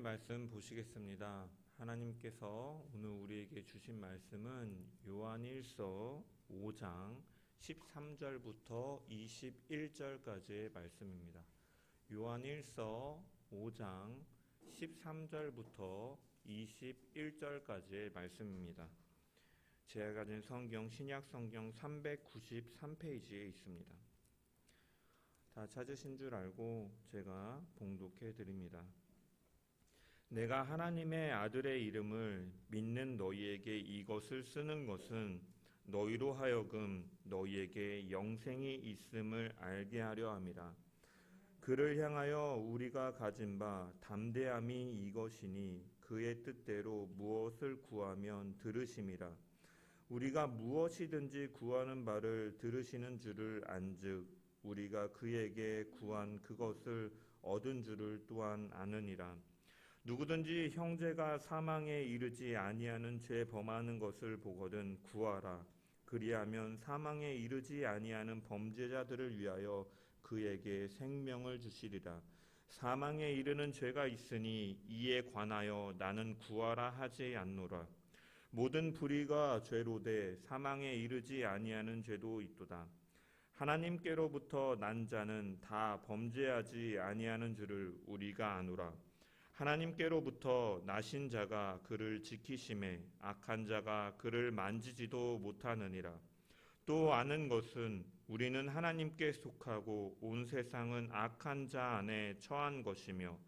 말씀 보시겠습니다. 하나님께서 오늘 우리에게 주신 말씀은 요한일서 5장 13절부터 21절까지의 말씀입니다. 요한일서 5장 13절부터 21절까지의 말씀입니다. 제가 가진 성경 신약 성경 393페이지에 있습니다. 다 찾으신 줄 알고 제가 봉독해 드립니다. 내가 하나님의 아들의 이름을 믿는 너희에게 이것을 쓰는 것은 너희로 하여금 너희에게 영생이 있음을 알게 하려 함이라. 그를 향하여 우리가 가진 바 담대함이 이것이니 그의 뜻대로 무엇을 구하면 들으심이라. 우리가 무엇이든지 구하는 바를 들으시는 줄을 안즉 우리가 그에게 구한 그것을 얻은 줄을 또한 아느니라. 누구든지 형제가 사망에 이르지 아니하는 죄 범하는 것을 보거든 구하라. 그리하면 사망에 이르지 아니하는 범죄자들을 위하여 그에게 생명을 주시리라. 사망에 이르는 죄가 있으니 이에 관하여 나는 구하라 하지 않노라. 모든 불의가 죄로되 사망에 이르지 아니하는 죄도 있도다. 하나님께로부터 난 자는 다 범죄하지 아니하는 줄을 우리가 아노라. 하나님께로부터 나신 자가 그를 지키심에 악한 자가 그를 만지지도 못하느니라. 또 아는 것은 우리는 하나님께 속하고 온 세상은 악한 자 안에 처한 것이며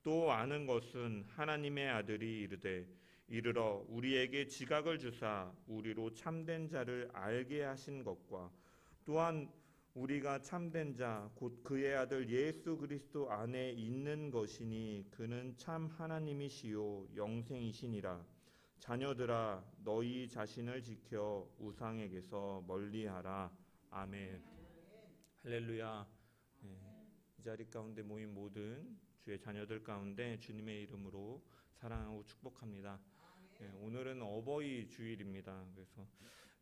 또 아는 것은 하나님의 아들이 이르러 우리에게 지각을 주사 우리로 참된 자를 알게 하신 것과 또한 우리가 참된 자 곧 그의 아들 예수 그리스도 안에 있는 것이니 그는 참 하나님이시요 영생이시니라. 자녀들아 너희 자신을 지켜 우상에게서 멀리하라. 아멘. 할렐루야. 이 자리 가운데 모인 모든 주의 자녀들 가운데 주님의 이름으로 사랑하고 축복합니다. 오늘은 어버이 주일입니다. 그래서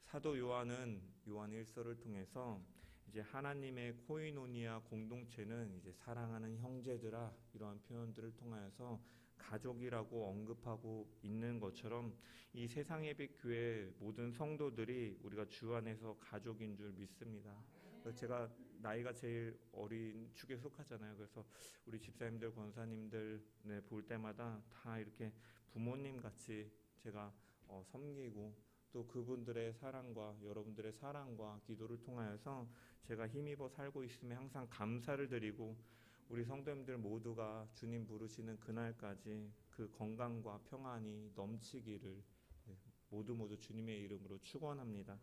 사도 요한은 요한일서를 통해서 이제 하나님의 코이노니아 공동체는 이제 사랑하는 형제들아 이러한 표현들을 통하여서 가족이라고 언급하고 있는 것처럼 이 세상예배 교회 모든 성도들이 우리가 주 안에서 가족인 줄 믿습니다. 제가 나이가 제일 어린 축에 속하잖아요. 그래서 우리 집사님들, 권사님들 볼 때마다 다 이렇게 부모님 같이 제가 섬기고 또 그분들의 사랑과 여러분들의 사랑과 기도를 통하여서 제가 힘입어 살고 있음에 항상 감사를 드리고 우리 성도님들 모두가 주님 부르시는 그날까지 그 건강과 평안이 넘치기를 모두 주님의 이름으로 축원합니다.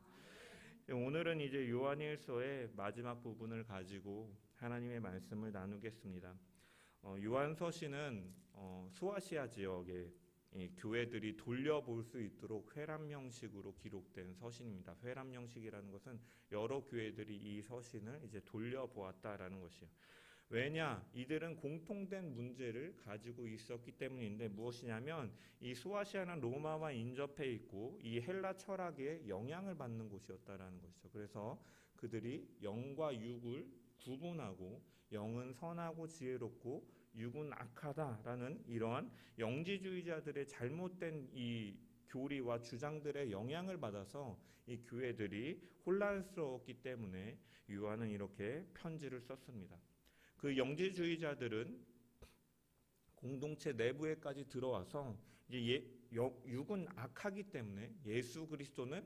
오늘은 이제 요한일서의 마지막 부분을 가지고 하나님의 말씀을 나누겠습니다. 요한서신은 소아시아 지역의 이 교회들이 돌려볼 수 있도록 회람 형식으로 기록된 서신입니다. 회람 형식이라는 것은 여러 교회들이 이 서신을 이제 돌려보았다라는 것이에요. 왜냐? 이들은 공통된 문제를 가지고 있었기 때문인데 무엇이냐면 이 소아시아는 로마와 인접해 있고 이 헬라 철학에 영향을 받는 곳이었다라는 것이죠. 그래서 그들이 영과 육을 구분하고 영은 선하고 지혜롭고 육은 악하다라는 이러한 영지주의자들의 잘못된 이 교리와 주장들의 영향을 받아서 이 교회들이 혼란스러웠기 때문에 요한은 이렇게 편지를 썼습니다. 그 영지주의자들은 공동체 내부에까지 들어와서 이제 육은 악하기 때문에 예수 그리스도는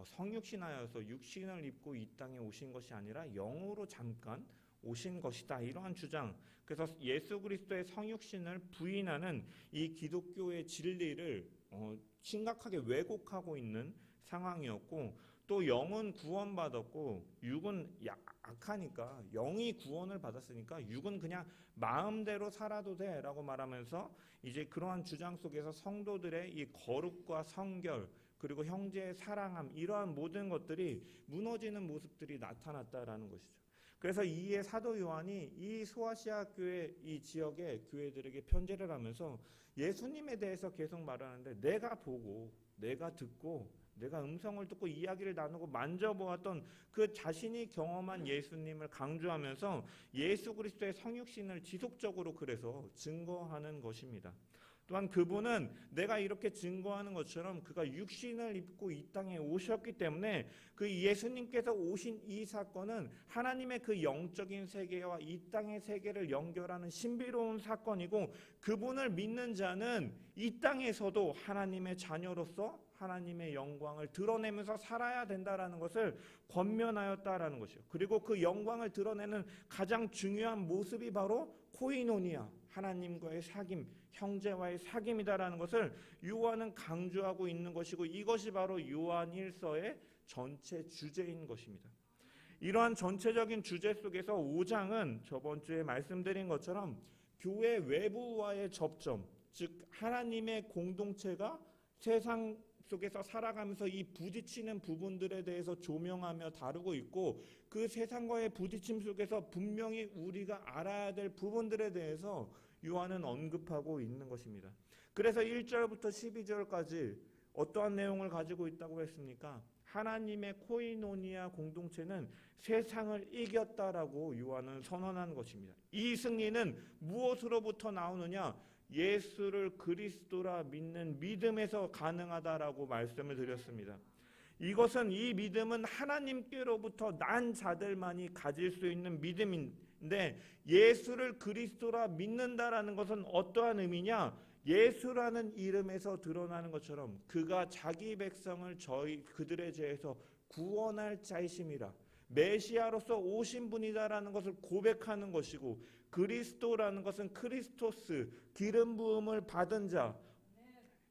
성육신하여서 육신을 입고 이 땅에 오신 것이 아니라 영으로 잠깐 오신 것이다. 이러한 주장. 그래서 예수 그리스도의 성육신을 부인하는 이 기독교의 진리를 심각하게 왜곡하고 있는 상황이었고 또 영은 구원받았고 육은 악하니까 영이 구원을 받았으니까 육은 그냥 마음대로 살아도 돼 라고 말하면서 이제 그러한 주장 속에서 성도들의 이 거룩과 성결 그리고 형제의 사랑함 이러한 모든 것들이 무너지는 모습들이 나타났다라는 것이죠. 그래서 이에 사도 요한이 이 소아시아 교회 이 지역의 교회들에게 편지를 하면서 예수님에 대해서 계속 말하는데 내가 보고 내가 듣고 내가 음성을 듣고 이야기를 나누고 만져보았던 그 자신이 경험한 예수님을 강조하면서 예수 그리스도의 성육신을 지속적으로 그래서 증거하는 것입니다. 또한 그분은 내가 이렇게 증거하는 것처럼 그가 육신을 입고 이 땅에 오셨기 때문에 그 예수님께서 오신 이 사건은 하나님의 그 영적인 세계와 이 땅의 세계를 연결하는 신비로운 사건이고, 그분을 믿는 자는 이 땅에서도 하나님의 자녀로서 하나님의 영광을 드러내면서 살아야 된다라는 것을 권면하였다라는 것이요. 그리고 그 영광을 드러내는 가장 중요한 모습이 바로 코이노니아, 하나님과의 사귐, 형제와의 사귐이다라는 것을 요한은 강조하고 있는 것이고, 이것이 바로 요한 1서의 전체 주제인 것입니다. 이러한 전체적인 주제 속에서 5장은 저번 주에 말씀드린 것처럼 교회 외부와의 접점, 즉 하나님의 공동체가 세상 속에서 살아가면서 이 부딪히는 부분들에 대해서 조명하며 다루고 있고, 그 세상과의 부딪힘 속에서 분명히 우리가 알아야 될 부분들에 대해서 요한은 언급하고 있는 것입니다. 그래서 1절부터 12절까지 어떠한 내용을 가지고 있다고 했습니까? 하나님의 코이노니아 공동체는 세상을 이겼다라고 요한은 선언한 것입니다. 이 승리는 무엇으로부터 나오느냐? 예수를 그리스도라 믿는 믿음에서 가능하다라고 말씀을 드렸습니다. 이것은, 이 믿음은 하나님께로부터 난 자들만이 가질 수 있는 믿음인데, 예수를 그리스도라 믿는다라는 것은 어떠한 의미냐? 예수라는 이름에서 드러나는 것처럼 그가 자기 백성을 그들의 죄에서 구원할 자이심이라, 메시아로서 오신 분이다라는 것을 고백하는 것이고, 그리스도라는 것은 크리스토스, 기름 부음을 받은 자,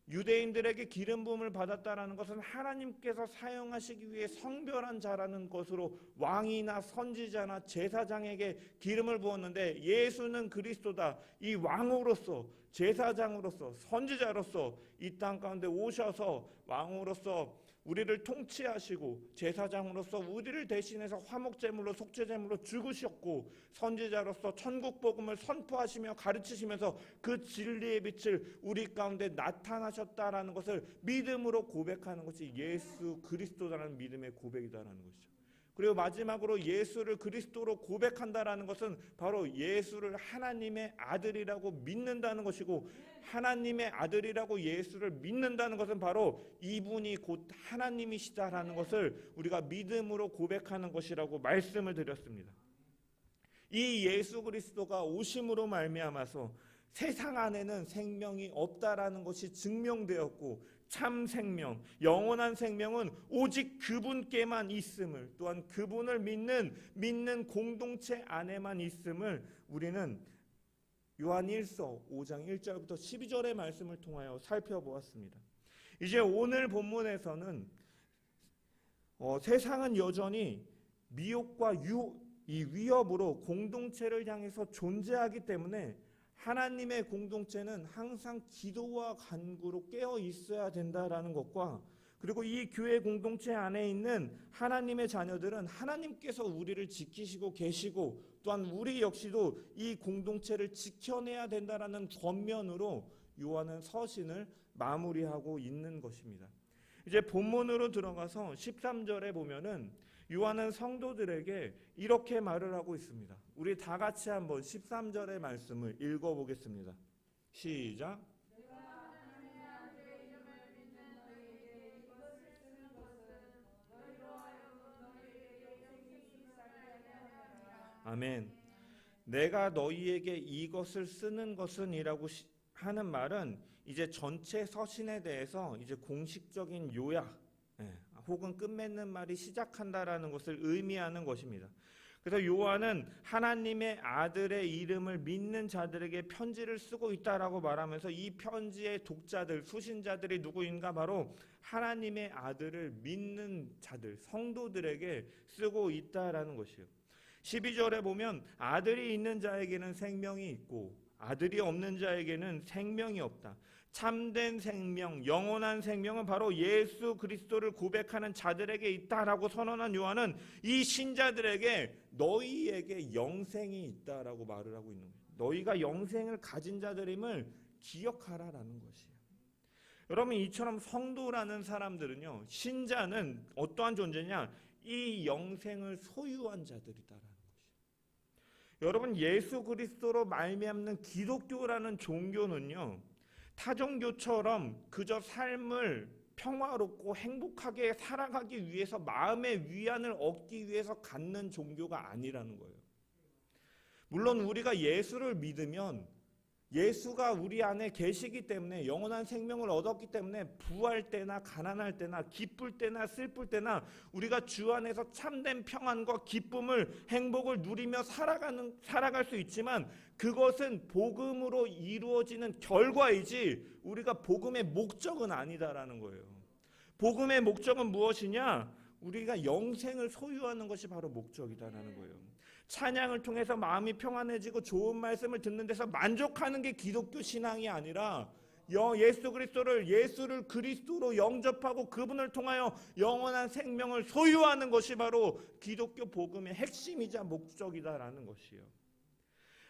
유대인들에게 기름 부음을 받았다라는 것은 하나님께서 사용하시기 위해 성별한 자라는 것으로 왕이나 선지자나 제사장에게 기름을 부었는데, 예수는 그리스도다. 이 왕으로서, 제사장으로서, 선지자로서 이 땅 가운데 오셔서 왕으로서 우리를 통치하시고, 제사장으로서 우리를 대신해서 화목제물로, 속죄제물로 죽으셨고, 선지자로서 천국 복음을 선포하시며 가르치시면서 그 진리의 빛을 우리 가운데 나타나셨다라는 것을 믿음으로 고백하는 것이 예수 그리스도라는 믿음의 고백이다라는 것이죠. 그리고 마지막으로 예수를 그리스도로 고백한다라는 것은 바로 예수를 하나님의 아들이라고 믿는다는 것이고, 하나님의 아들이라고 예수를 믿는다는 것은 바로 이분이 곧 하나님이시다라는 것을 우리가 믿음으로 고백하는 것이라고 말씀을 드렸습니다. 이 예수 그리스도가 오심으로 말미암아서 세상 안에는 생명이 없다라는 것이 증명되었고, 참 생명, 영원한 생명은 오직 그분께만 있음을, 또한 그분을 믿는 공동체 안에만 있음을 우리는 요한 1서 5장 1절부터 12절의 말씀을 통하여 살펴보았습니다. 이제 오늘 본문에서는 세상은 여전히 미혹과 이 위협으로 공동체를 향해서 존재하기 때문에 하나님의 공동체는 항상 기도와 간구로 깨어 있어야 된다라는 것과, 그리고 이 교회 공동체 안에 있는 하나님의 자녀들은 하나님께서 우리를 지키시고 계시고, 또한 우리 역시도 이 공동체를 지켜내야 된다라는 권면으로 요한은 서신을 마무리하고 있는 것입니다. 이제 본문으로 들어가서 13절에 보면은 요한은 성도들에게 이렇게 말을 하고 있습니다. 우리 다 같이 한번 13절의 말씀을 읽어보겠습니다. 시작. 아멘. 내가 너희에게 이것을 쓰는 것은 이라고 하는 말은 이제 전체 서신에 대해서 이제 공식적인 요약, 혹은 끝맺는 말이 시작한다라는 것을 의미하는 것입니다. 그래서 요한은 하나님의 아들의 이름을 믿는 자들에게 편지를 쓰고 있다라고 말하면서 이 편지의 독자들, 수신자들이 누구인가? 바로 하나님의 아들을 믿는 자들, 성도들에게 쓰고 있다라는 것이에요. 12절에 보면 아들이 있는 자에게는 생명이 있고 아들이 없는 자에게는 생명이 없다. 참된 생명, 영원한 생명은 바로 예수 그리스도를 고백하는 자들에게 있다라고 선언한 요한은 이 신자들에게 너희에게 영생이 있다라고 말을 하고 있는 거예요. 너희가 영생을 가진 자들임을 기억하라라는 것이에요. 여러분, 이처럼 성도라는 사람들은요, 신자는 어떠한 존재냐? 이 영생을 소유한 자들이다라는 것이에요. 여러분, 예수 그리스도로 말미암는 기독교라는 종교는요, 타 종교처럼 그저 삶을 평화롭고 행복하게 살아가기 위해서 마음의 위안을 얻기 위해서 갖는 종교가 아니라는 거예요. 물론 우리가 예수를 믿으면 예수가 우리 안에 계시기 때문에, 영원한 생명을 얻었기 때문에 부할 때나 가난할 때나 기쁠 때나 슬플 때나 우리가 주 안에서 참된 평안과 기쁨을, 행복을 누리며 살아갈 수 있지만, 그것은 복음으로 이루어지는 결과이지 우리가 복음의 목적은 아니다라는 거예요. 복음의 목적은 무엇이냐? 우리가 영생을 소유하는 것이 바로 목적이다라는 거예요. 찬양을 통해서 마음이 평안해지고 좋은 말씀을 듣는 데서 만족하는 게 기독교 신앙이 아니라, 예수를 그리스도로 영접하고 그분을 통하여 영원한 생명을 소유하는 것이 바로 기독교 복음의 핵심이자 목적이다라는 것이에요.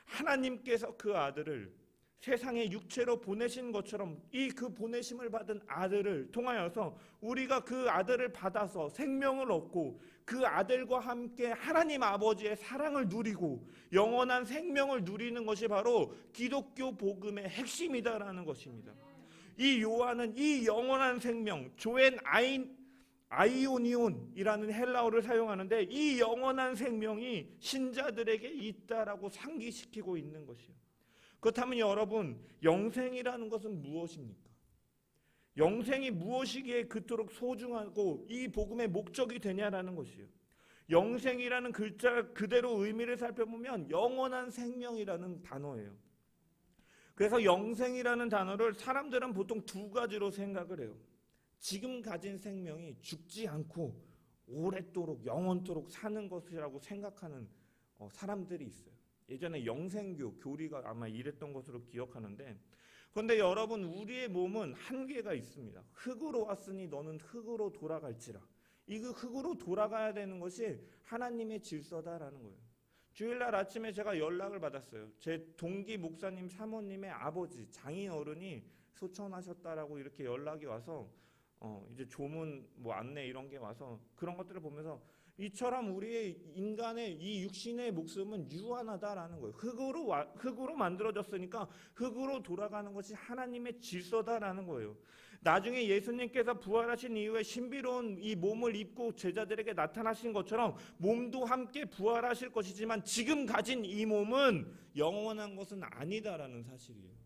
하나님께서 그 아들을 세상에 육체로 보내신 것처럼 이 그 보내심을 받은 아들을 통하여서 우리가 그 아들을 받아서 생명을 얻고 그 아들과 함께 하나님 아버지의 사랑을 누리고 영원한 생명을 누리는 것이 바로 기독교 복음의 핵심이다라는 것입니다. 이 요한은 이 영원한 생명, 조엔 아이오니온이라는 헬라어를 사용하는데, 이 영원한 생명이 신자들에게 있다라고 상기시키고 있는 것이에요. 그렇다면 여러분, 영생이라는 것은 무엇입니까? 영생이 무엇이기에 그토록 소중하고 이 복음의 목적이 되냐라는 것이에요. 영생이라는 글자 그대로 의미를 살펴보면 영원한 생명이라는 단어예요. 그래서 영생이라는 단어를 사람들은 보통 두 가지로 생각을 해요. 지금 가진 생명이 죽지 않고 오랫도록 영원토록 사는 것이라고 생각하는 사람들이 있어요. 예전에 영생교 교리가 아마 이랬던 것으로 기억하는데, 그런데 여러분, 우리의 몸은 한계가 있습니다. 흙으로 왔으니 너는 흙으로 돌아갈지라. 이 흙으로 돌아가야 되는 것이 하나님의 질서다라는 거예요. 주일날 아침에 제가 연락을 받았어요. 제 동기 목사님 사모님의 아버지 장인 어른이 소천하셨다라고 이렇게 연락이 와서 이제 조문 안내 이런 게 와서 그런 것들을 보면서 이처럼 우리의 인간의 이 육신의 목숨은 유한하다라는 거예요. 흙으로 만들어졌으니까 흙으로 돌아가는 것이 하나님의 질서다라는 거예요. 나중에 예수님께서 부활하신 이후에 신비로운 이 몸을 입고 제자들에게 나타나신 것처럼 몸도 함께 부활하실 것이지만 지금 가진 이 몸은 영원한 것은 아니다라는 사실이에요.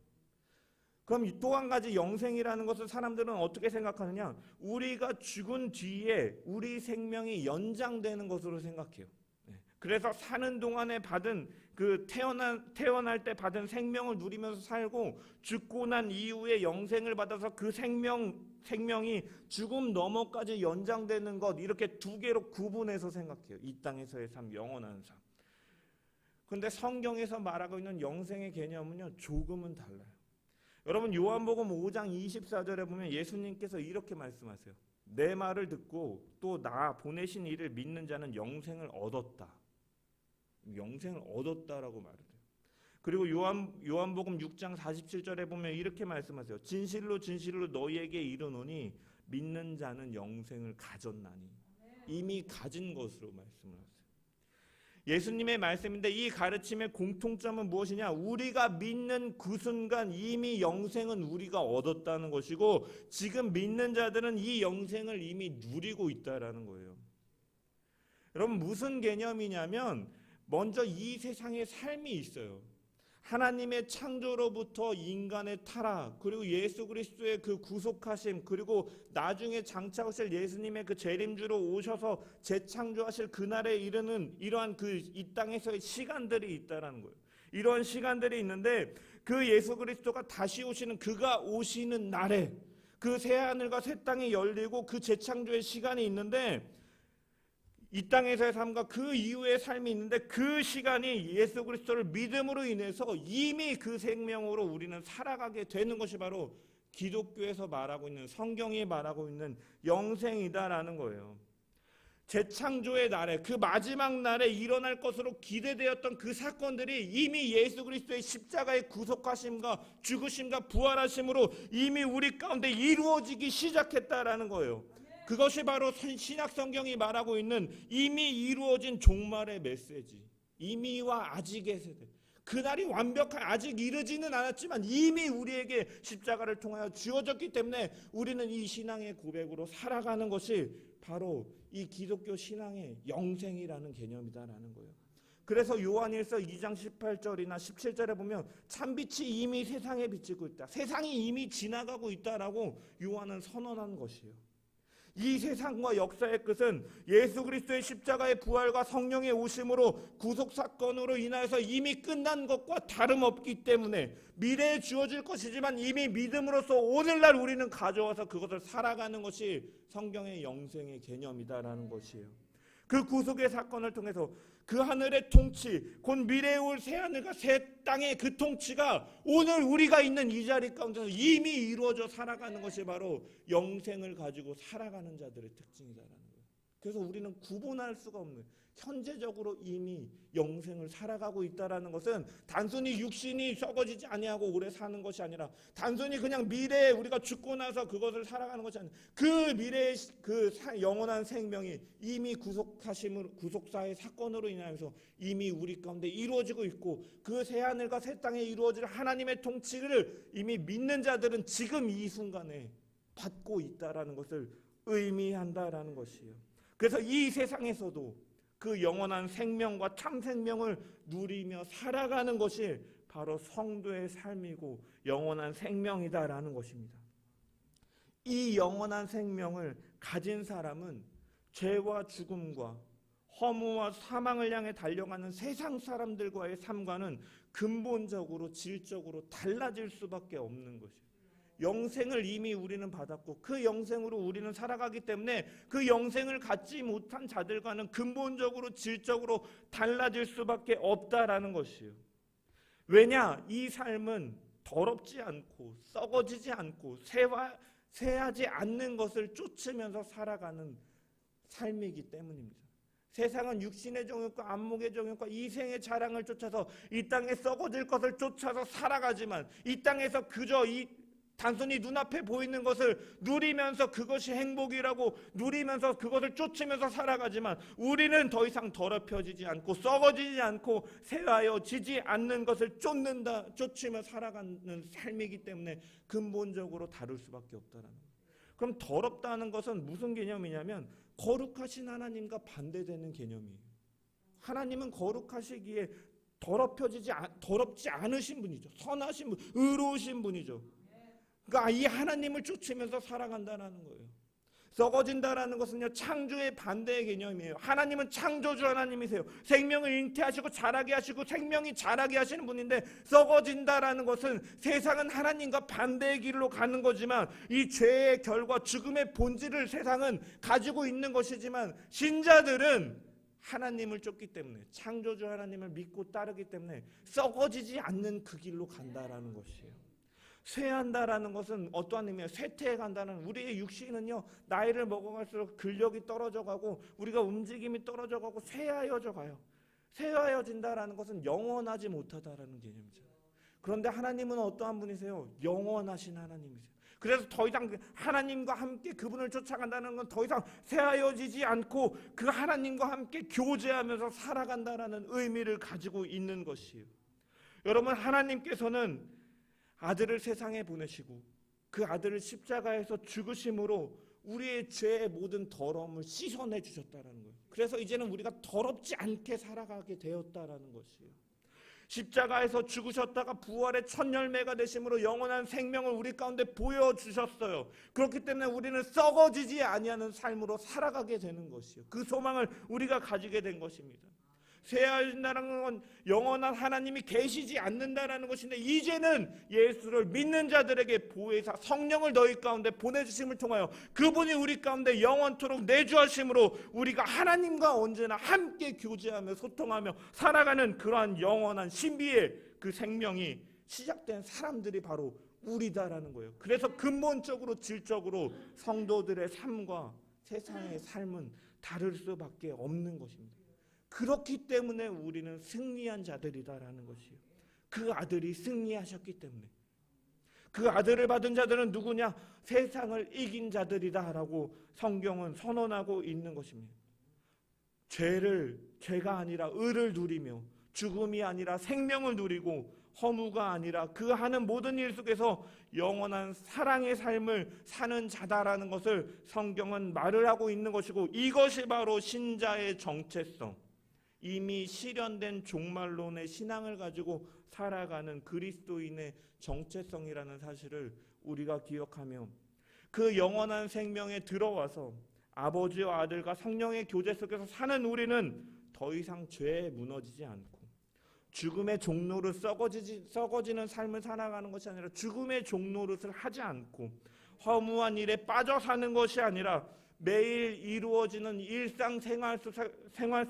그럼 또 한 가지 영생이라는 것을 사람들은 어떻게 생각하느냐? 우리가 죽은 뒤에 우리 생명이 연장되는 것으로 생각해요. 그래서 사는 동안에 받은 태어날 때 받은 생명을 누리면서 살고, 죽고 난 이후에 영생을 받아서 그 생명이 죽음 너머까지 연장되는 것, 이렇게 두 개로 구분해서 생각해요. 이 땅에서의 삶, 영원한 삶. 그런데 성경에서 말하고 있는 영생의 개념은요, 조금은 달라요. 여러분, 요한복음 5장 24절에 보면 예수님께서 이렇게 말씀하세요. 내 말을 듣고 또 나 보내신 이를 믿는 자는 영생을 얻었다. 영생을 얻었다라고 말해요. 그리고 요한복음 6장 47절에 보면 이렇게 말씀하세요. 진실로 진실로 너희에게 이르노니 믿는 자는 영생을 가졌나니. 이미 가진 것으로 말씀을 하세요. 예수님의 말씀인데 이 가르침의 공통점은 무엇이냐? 우리가 믿는 그 순간 이미 영생은 우리가 얻었다는 것이고, 지금 믿는 자들은 이 영생을 이미 누리고 있다라는 거예요. 여러분, 무슨 개념이냐면, 먼저 이 세상에 삶이 있어요. 하나님의 창조로부터 인간의 타락, 그리고 예수 그리스도의 그 구속하심, 그리고 나중에 장차오실 예수님의 그 재림주로 오셔서 재창조하실 그날에 이르는 이러한 이 땅에서의 시간들이 있다라는 거예요. 이러한 시간들이 있는데, 그 예수 그리스도가 다시 오시는, 그가 오시는 날에 그 새하늘과 새 땅이 열리고 그 재창조의 시간이 있는데, 이 땅에서의 삶과 그 이후의 삶이 있는데, 그 시간이 예수 그리스도를 믿음으로 인해서 이미 그 생명으로 우리는 살아가게 되는 것이 바로 기독교에서 말하고 있는, 성경이 말하고 있는 영생이다라는 거예요. 재창조의 날에, 그 마지막 날에 일어날 것으로 기대되었던 그 사건들이 이미 예수 그리스도의 십자가의 구속하심과 죽으심과 부활하심으로 이미 우리 가운데 이루어지기 시작했다라는 거예요. 그것이 바로 신약 성경이 말하고 있는 이미 이루어진 종말의 메시지, 이미와 아직의 세대. 그날이 완벽한, 아직 이르지는 않았지만 이미 우리에게 십자가를 통하여 주어졌기 때문에 우리는 이 신앙의 고백으로 살아가는 것이 바로 이 기독교 신앙의 영생이라는 개념이다라는 거예요. 그래서 요한일서 2장 18절이나 17절에 보면 참빛이 이미 세상에 비치고 있다, 세상이 이미 지나가고 있다라고 요한은 선언한 것이에요. 이 세상과 역사의 끝은 예수 그리스도의 십자가의 부활과 성령의 오심으로 구속사건으로 인하여서 이미 끝난 것과 다름없기 때문에 미래에 주어질 것이지만 이미 믿음으로써 오늘날 우리는 가져와서 그것을 살아가는 것이 성경의 영생의 개념이다라는 것이에요. 그 구속의 사건을 통해서 그 하늘의 통치, 곧 미래에 올 새하늘과 새 땅의 그 통치가 오늘 우리가 있는 이 자리 가운데서 이미 이루어져 살아가는 것이 바로 영생을 가지고 살아가는 자들의 특징이다라는 거예요. 그래서 우리는 구분할 수가 없는, 현재적으로 이미 영생을 살아가고 있다라는 것은 단순히 육신이 썩어지지 아니하고 오래 사는 것이 아니라 단순히 그냥 미래에 우리가 죽고 나서 그것을 살아가는 것이 아니라 그 미래의 그 영원한 생명이 이미 구속사의 사건으로 인하여서 이미 우리 가운데 이루어지고 있고 그 새하늘과 새 땅에 이루어질 하나님의 통치를 이미 믿는 자들은 지금 이 순간에 받고 있다라는 것을 의미한다라는 것이에요. 그래서 이 세상에서도 그 영원한 생명과 참 생명을 누리며 살아가는 것이 바로 성도의 삶이고 영원한 생명이다라는 것입니다. 이 영원한 생명을 가진 사람은 죄와 죽음과 허무와 사망을 향해 달려가는 세상 사람들과의 삶과는 근본적으로 질적으로 달라질 수밖에 없는 것이에요. 영생을 이미 우리는 받았고 그 영생으로 우리는 살아가기 때문에 그 영생을 갖지 못한 자들과는 근본적으로 질적으로 달라질 수밖에 없다라는 것이에요. 왜냐? 이 삶은 더럽지 않고 썩어지지 않고 쇠하지 않는 것을 쫓으면서 살아가는 삶이기 때문입니다. 세상은 육신의 정욕과 안목의 정욕과 이생의 자랑을 쫓아서 이 땅에 썩어질 것을 쫓아서 살아가지만 이 땅에서 그저 단순히 눈앞에 보이는 것을 누리면서 그것이 행복이라고 누리면서 그것을 쫓으면서 살아가지만 우리는 더 이상 더럽혀지지 않고 썩어지지 않고 쇠하여지지 않는 것을 쫓으며 살아가는 삶이기 때문에 근본적으로 다를 수밖에 없다라는 거예요. 그럼 더럽다는 것은 무슨 개념이냐면 거룩하신 하나님과 반대되는 개념이에요. 하나님은 거룩하시기에 더럽지 않으신 분이죠. 선하신 분, 의로우신 분이죠. 그러니까 이 하나님을 쫓으면서 살아간다는 거예요. 썩어진다라는 것은요, 창조의 반대의 개념이에요. 하나님은 창조주 하나님이세요. 생명을 잉태하시고 자라게 하시고 생명이 자라게 하시는 분인데 썩어진다라는 것은 세상은 하나님과 반대의 길로 가는 거지만 이 죄의 결과 죽음의 본질을 세상은 가지고 있는 것이지만 신자들은 하나님을 쫓기 때문에 창조주 하나님을 믿고 따르기 때문에 썩어지지 않는 그 길로 간다라는 것이에요. 쇠한다라는 것은 어떠한 의미예요? 쇠퇴해 간다는, 우리의 육신은요 나이를 먹어갈수록 근력이 떨어져 가고 우리가 움직임이 떨어져 가고 쇠하여져 가요. 쇠하여진다라는 것은 영원하지 못하다라는 개념이죠. 그런데 하나님은 어떠한 분이세요? 영원하신 하나님이세요. 그래서 더 이상 하나님과 함께 그분을 쫓아간다는 건 더 이상 쇠하여지지 않고 그 하나님과 함께 교제하면서 살아간다라는 의미를 가지고 있는 것이에요. 여러분, 하나님께서는 아들을 세상에 보내시고 그 아들을 십자가에서 죽으심으로 우리의 죄의 모든 더러움을 씻어내 주셨다는 거예요. 그래서 이제는 우리가 더럽지 않게 살아가게 되었다라는 것이에요. 십자가에서 죽으셨다가 부활의 첫 열매가 되심으로 영원한 생명을 우리 가운데 보여주셨어요. 그렇기 때문에 우리는 썩어지지 아니하는 삶으로 살아가게 되는 것이에요. 그 소망을 우리가 가지게 된 것입니다. 쇠하여진다는 건 영원한 하나님이 계시지 않는다라는 것인데 이제는 예수를 믿는 자들에게 보혜사 성령을 너희 가운데 보내주심을 통하여 그분이 우리 가운데 영원토록 내주하심으로 우리가 하나님과 언제나 함께 교제하며 소통하며 살아가는 그러한 영원한 신비의 그 생명이 시작된 사람들이 바로 우리다라는 거예요. 그래서 근본적으로 질적으로 성도들의 삶과 세상의 삶은 다를 수밖에 없는 것입니다. 그렇기 때문에 우리는 승리한 자들이다라는 것이요. 그 아들이 승리하셨기 때문에. 그 아들을 받은 자들은 누구냐? 세상을 이긴 자들이다라고 성경은 선언하고 있는 것입니다. 죄가 아니라 의를 누리며 죽음이 아니라 생명을 누리고 허무가 아니라 그 하는 모든 일 속에서 영원한 사랑의 삶을 사는 자다라는 것을 성경은 말을 하고 있는 것이고, 이것이 바로 신자의 정체성, 이미 실현된 종말론의 신앙을 가지고 살아가는 그리스도인의 정체성이라는 사실을 우리가 기억하며, 그 영원한 생명에 들어와서 아버지와 아들과 성령의 교제 속에서 사는 우리는 더 이상 죄에 무너지지 않고 죽음의 종노릇, 썩어지는 삶을 살아가는 것이 아니라 죽음의 종노릇을 하지 않고 허무한 일에 빠져 사는 것이 아니라 매일 이루어지는 일상생활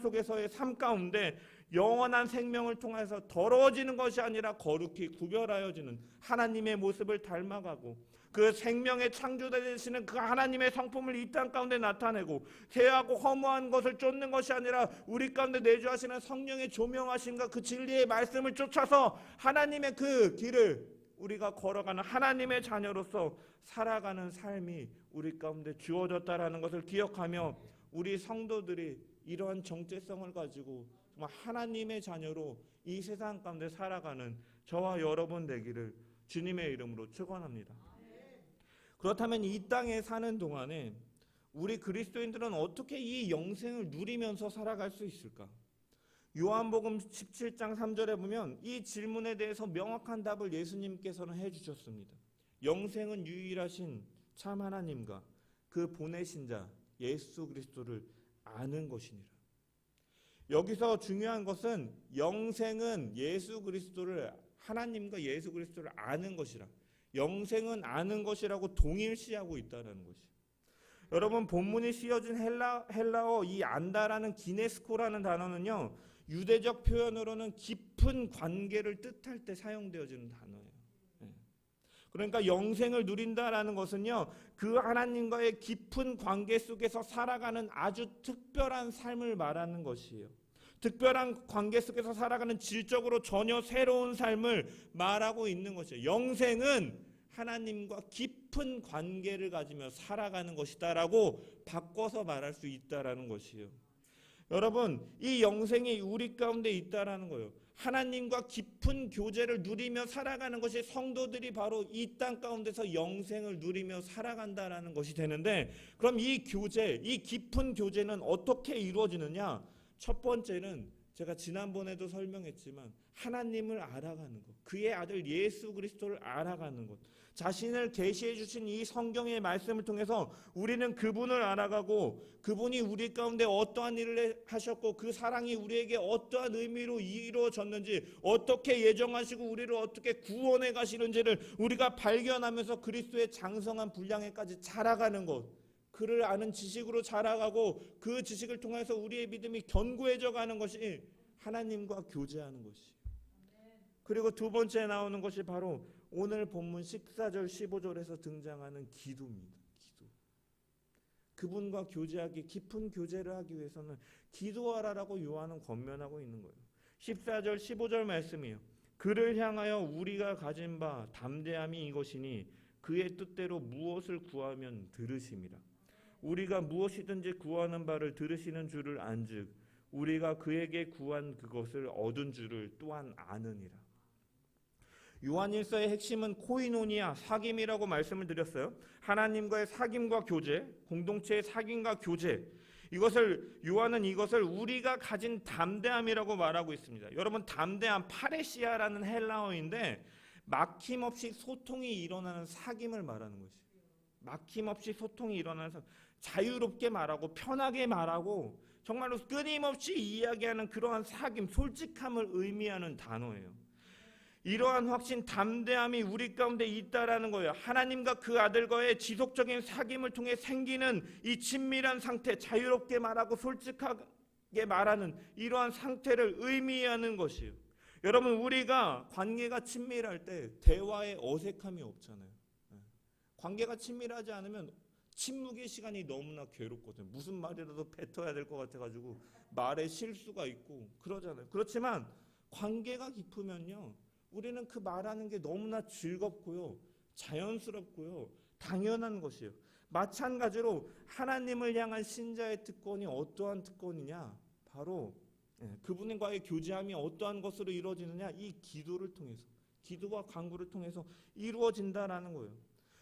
속에서의 삶 가운데 영원한 생명을 통해서 더러워지는 것이 아니라 거룩히 구별하여지는 하나님의 모습을 닮아가고, 그 생명의 창조자 되시는 그 하나님의 성품을 이 땅 가운데 나타내고, 죄하고 허무한 것을 쫓는 것이 아니라 우리 가운데 내주하시는 성령의 조명하심과 그 진리의 말씀을 쫓아서 하나님의 그 길을 우리가 걸어가는 하나님의 자녀로서 살아가는 삶이 우리 가운데 주어졌다라는 것을 기억하며, 우리 성도들이 이러한 정체성을 가지고 정말 하나님의 자녀로 이 세상 가운데 살아가는 저와 여러분 되기를 주님의 이름으로 축원합니다. 그렇다면 이 땅에 사는 동안에 우리 그리스도인들은 어떻게 이 영생을 누리면서 살아갈 수 있을까? 요한복음 17장 3절에 보면 이 질문에 대해서 명확한 답을 예수님께서는 해주셨습니다. 영생은 유일하신 참 하나님과 그 보내신 자 예수 그리스도를 아는 것이니라. 여기서 중요한 것은 영생은 예수 그리스도를, 하나님과 예수 그리스도를 아는 것이라, 영생은 아는 것이라고 동일시하고 있다는 것이. 여러분, 본문이 쓰여진 헬라어 이 안다라는 기네스코라는 단어는요, 유대적 표현으로는 깊은 관계를 뜻할 때 사용되어지는 단어예요. 그러니까 영생을 누린다라는 것은요, 그 하나님과의 깊은 관계 속에서 살아가는 아주 특별한 삶을 말하는 것이에요. 특별한 관계 속에서 살아가는 질적으로 전혀 새로운 삶을 말하고 있는 것이에요. 영생은 하나님과 깊은 관계를 가지며 살아가는 것이다라고 바꿔서 말할 수 있다라는 것이에요. 여러분, 이 영생이 우리 가운데 있다라는 거예요. 하나님과 깊은 교제를 누리며 살아가는 것이 성도들이 바로 이 땅 가운데서 영생을 누리며 살아간다라는 것이 되는데, 그럼 이 교제, 이 깊은 교제는 어떻게 이루어지느냐? 첫 번째는 제가 지난번에도 설명했지만 하나님을 알아가는 것, 그의 아들 예수 그리스도를 알아가는 것, 자신을 계시해 주신 이 성경의 말씀을 통해서 우리는 그분을 알아가고, 그분이 우리 가운데 어떠한 일을 하셨고 그 사랑이 우리에게 어떠한 의미로 이루어졌는지, 어떻게 예정하시고 우리를 어떻게 구원해 가시는지를 우리가 발견하면서 그리스도의 장성한 분량에까지 자라가는 것, 그를 아는 지식으로 자라가고 그 지식을 통해서 우리의 믿음이 견고해져 가는 것이 하나님과 교제하는 것이. 그리고 두 번째 나오는 것이 바로 오늘 본문 14절 15절에서 등장하는 기도입니다. 기도. 그분과 교제하기, 깊은 교제를 하기 위해서는 기도하라라고 요한은 권면하고 있는 거예요. 14절 15절 말씀이에요. 그를 향하여 우리가 가진 바 담대함이 이것이니 그의 뜻대로 무엇을 구하면 들으심이라. 우리가 무엇이든지 구하는 바를 들으시는 줄을 안즉 우리가 그에게 구한 그것을 얻은 줄을 또한 아느니라. 요한일서의 핵심은 코이노니아, 사귐이라고 말씀을 드렸어요. 하나님과의 사귐과 교제, 공동체의 사귐과 교제, 요한은 이것을 우리가 가진 담대함이라고 말하고 있습니다. 여러분, 담대함, 파레시아라는 헬라어인데 막힘없이 소통이 일어나는 사귐을 말하는 것이에요. 막힘없이 소통이 일어나서 자유롭게 말하고 편하게 말하고 정말로 끊임없이 이야기하는 그러한 사귐, 솔직함을 의미하는 단어예요. 이러한 확신, 담대함이 우리 가운데 있다라는 거예요. 하나님과 그 아들과의 지속적인 사귐을 통해 생기는 이 친밀한 상태, 자유롭게 말하고 솔직하게 말하는 이러한 상태를 의미하는 것이에요. 여러분, 우리가 관계가 친밀할 때 대화에 어색함이 없잖아요. 관계가 친밀하지 않으면 침묵의 시간이 너무나 괴롭거든. 무슨 말이라도 뱉어야 될 것 같아가지고 말에 실수가 있고 그러잖아요. 그렇지만 관계가 깊으면요, 우리는 그 말하는 게 너무나 즐겁고요, 자연스럽고요, 당연한 것이에요. 마찬가지로 하나님을 향한 신자의 특권이 어떠한 특권이냐? 바로 그분과의 교제함이 어떠한 것으로 이루어지느냐? 이 기도를 통해서, 기도와 간구를 통해서 이루어진다라는 거예요.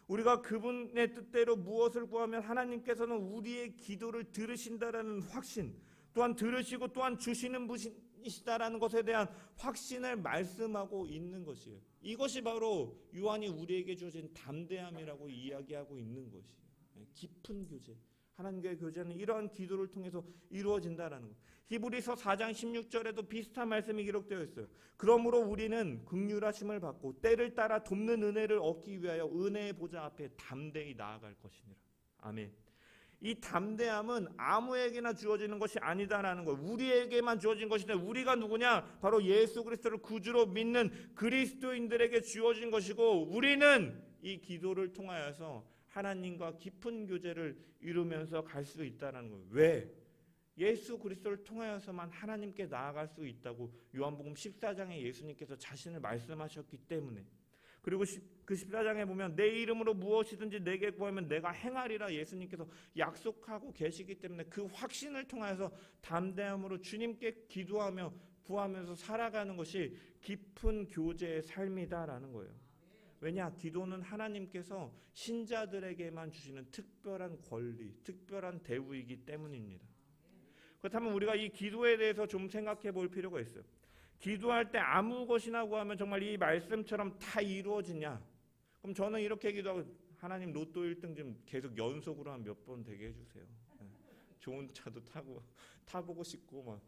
우리가 그분의 뜻대로 무엇을 구하면 하나님께서는 우리의 기도를 들으신다라는 확신, 또한 들으시고 또한 주시는 분이시다라는 것에 대한 확신을 말씀하고 있는 것이에요. 이것이 바로 요한이 우리에게 주어진 담대함이라고 이야기하고 있는 것이에요. 깊은 교제, 하나님과의 교제는 이러한 기도를 통해서 이루어진다라는 것. 히브리서 4장 16절에도 비슷한 말씀이 기록되어 있어요. 그러므로 우리는 긍휼하심을 받고 때를 따라 돕는 은혜를 얻기 위하여 은혜의 보좌 앞에 담대히 나아갈 것이니라. 아멘. 이 담대함은 아무에게나 주어지는 것이 아니다라는 거예요. 우리에게만 주어진 것인데, 우리가 누구냐? 바로 예수 그리스도를 구주로 믿는 그리스도인들에게 주어진 것이고, 우리는 이 기도를 통하여서 하나님과 깊은 교제를 이루면서 갈 수 있다는 거예요. 왜? 예수 그리스도를 통하여서만 하나님께 나아갈 수 있다고 요한복음 14장에 예수님께서 자신을 말씀하셨기 때문에. 그리고 그 14장에 보면 내 이름으로 무엇이든지 내게 구하면 내가 행하리라 예수님께서 약속하고 계시기 때문에 그 확신을 통하여서 담대함으로 주님께 기도하며 구하면서 살아가는 것이 깊은 교제의 삶이다라는 거예요. 왜냐? 기도는 하나님께서 신자들에게만 주시는 특별한 권리, 특별한 대우이기 때문입니다. 그렇다면 우리가 이 기도에 대해서 좀 생각해 볼 필요가 있어요. 기도할 때 아무 것이나 구하면 정말 이 말씀처럼 다 이루어지냐? 그럼 저는 이렇게 기도하고, 하나님 로또 1등 좀 계속 연속으로 한 몇 번 되게 해주세요. 좋은 차도 타보고 싶고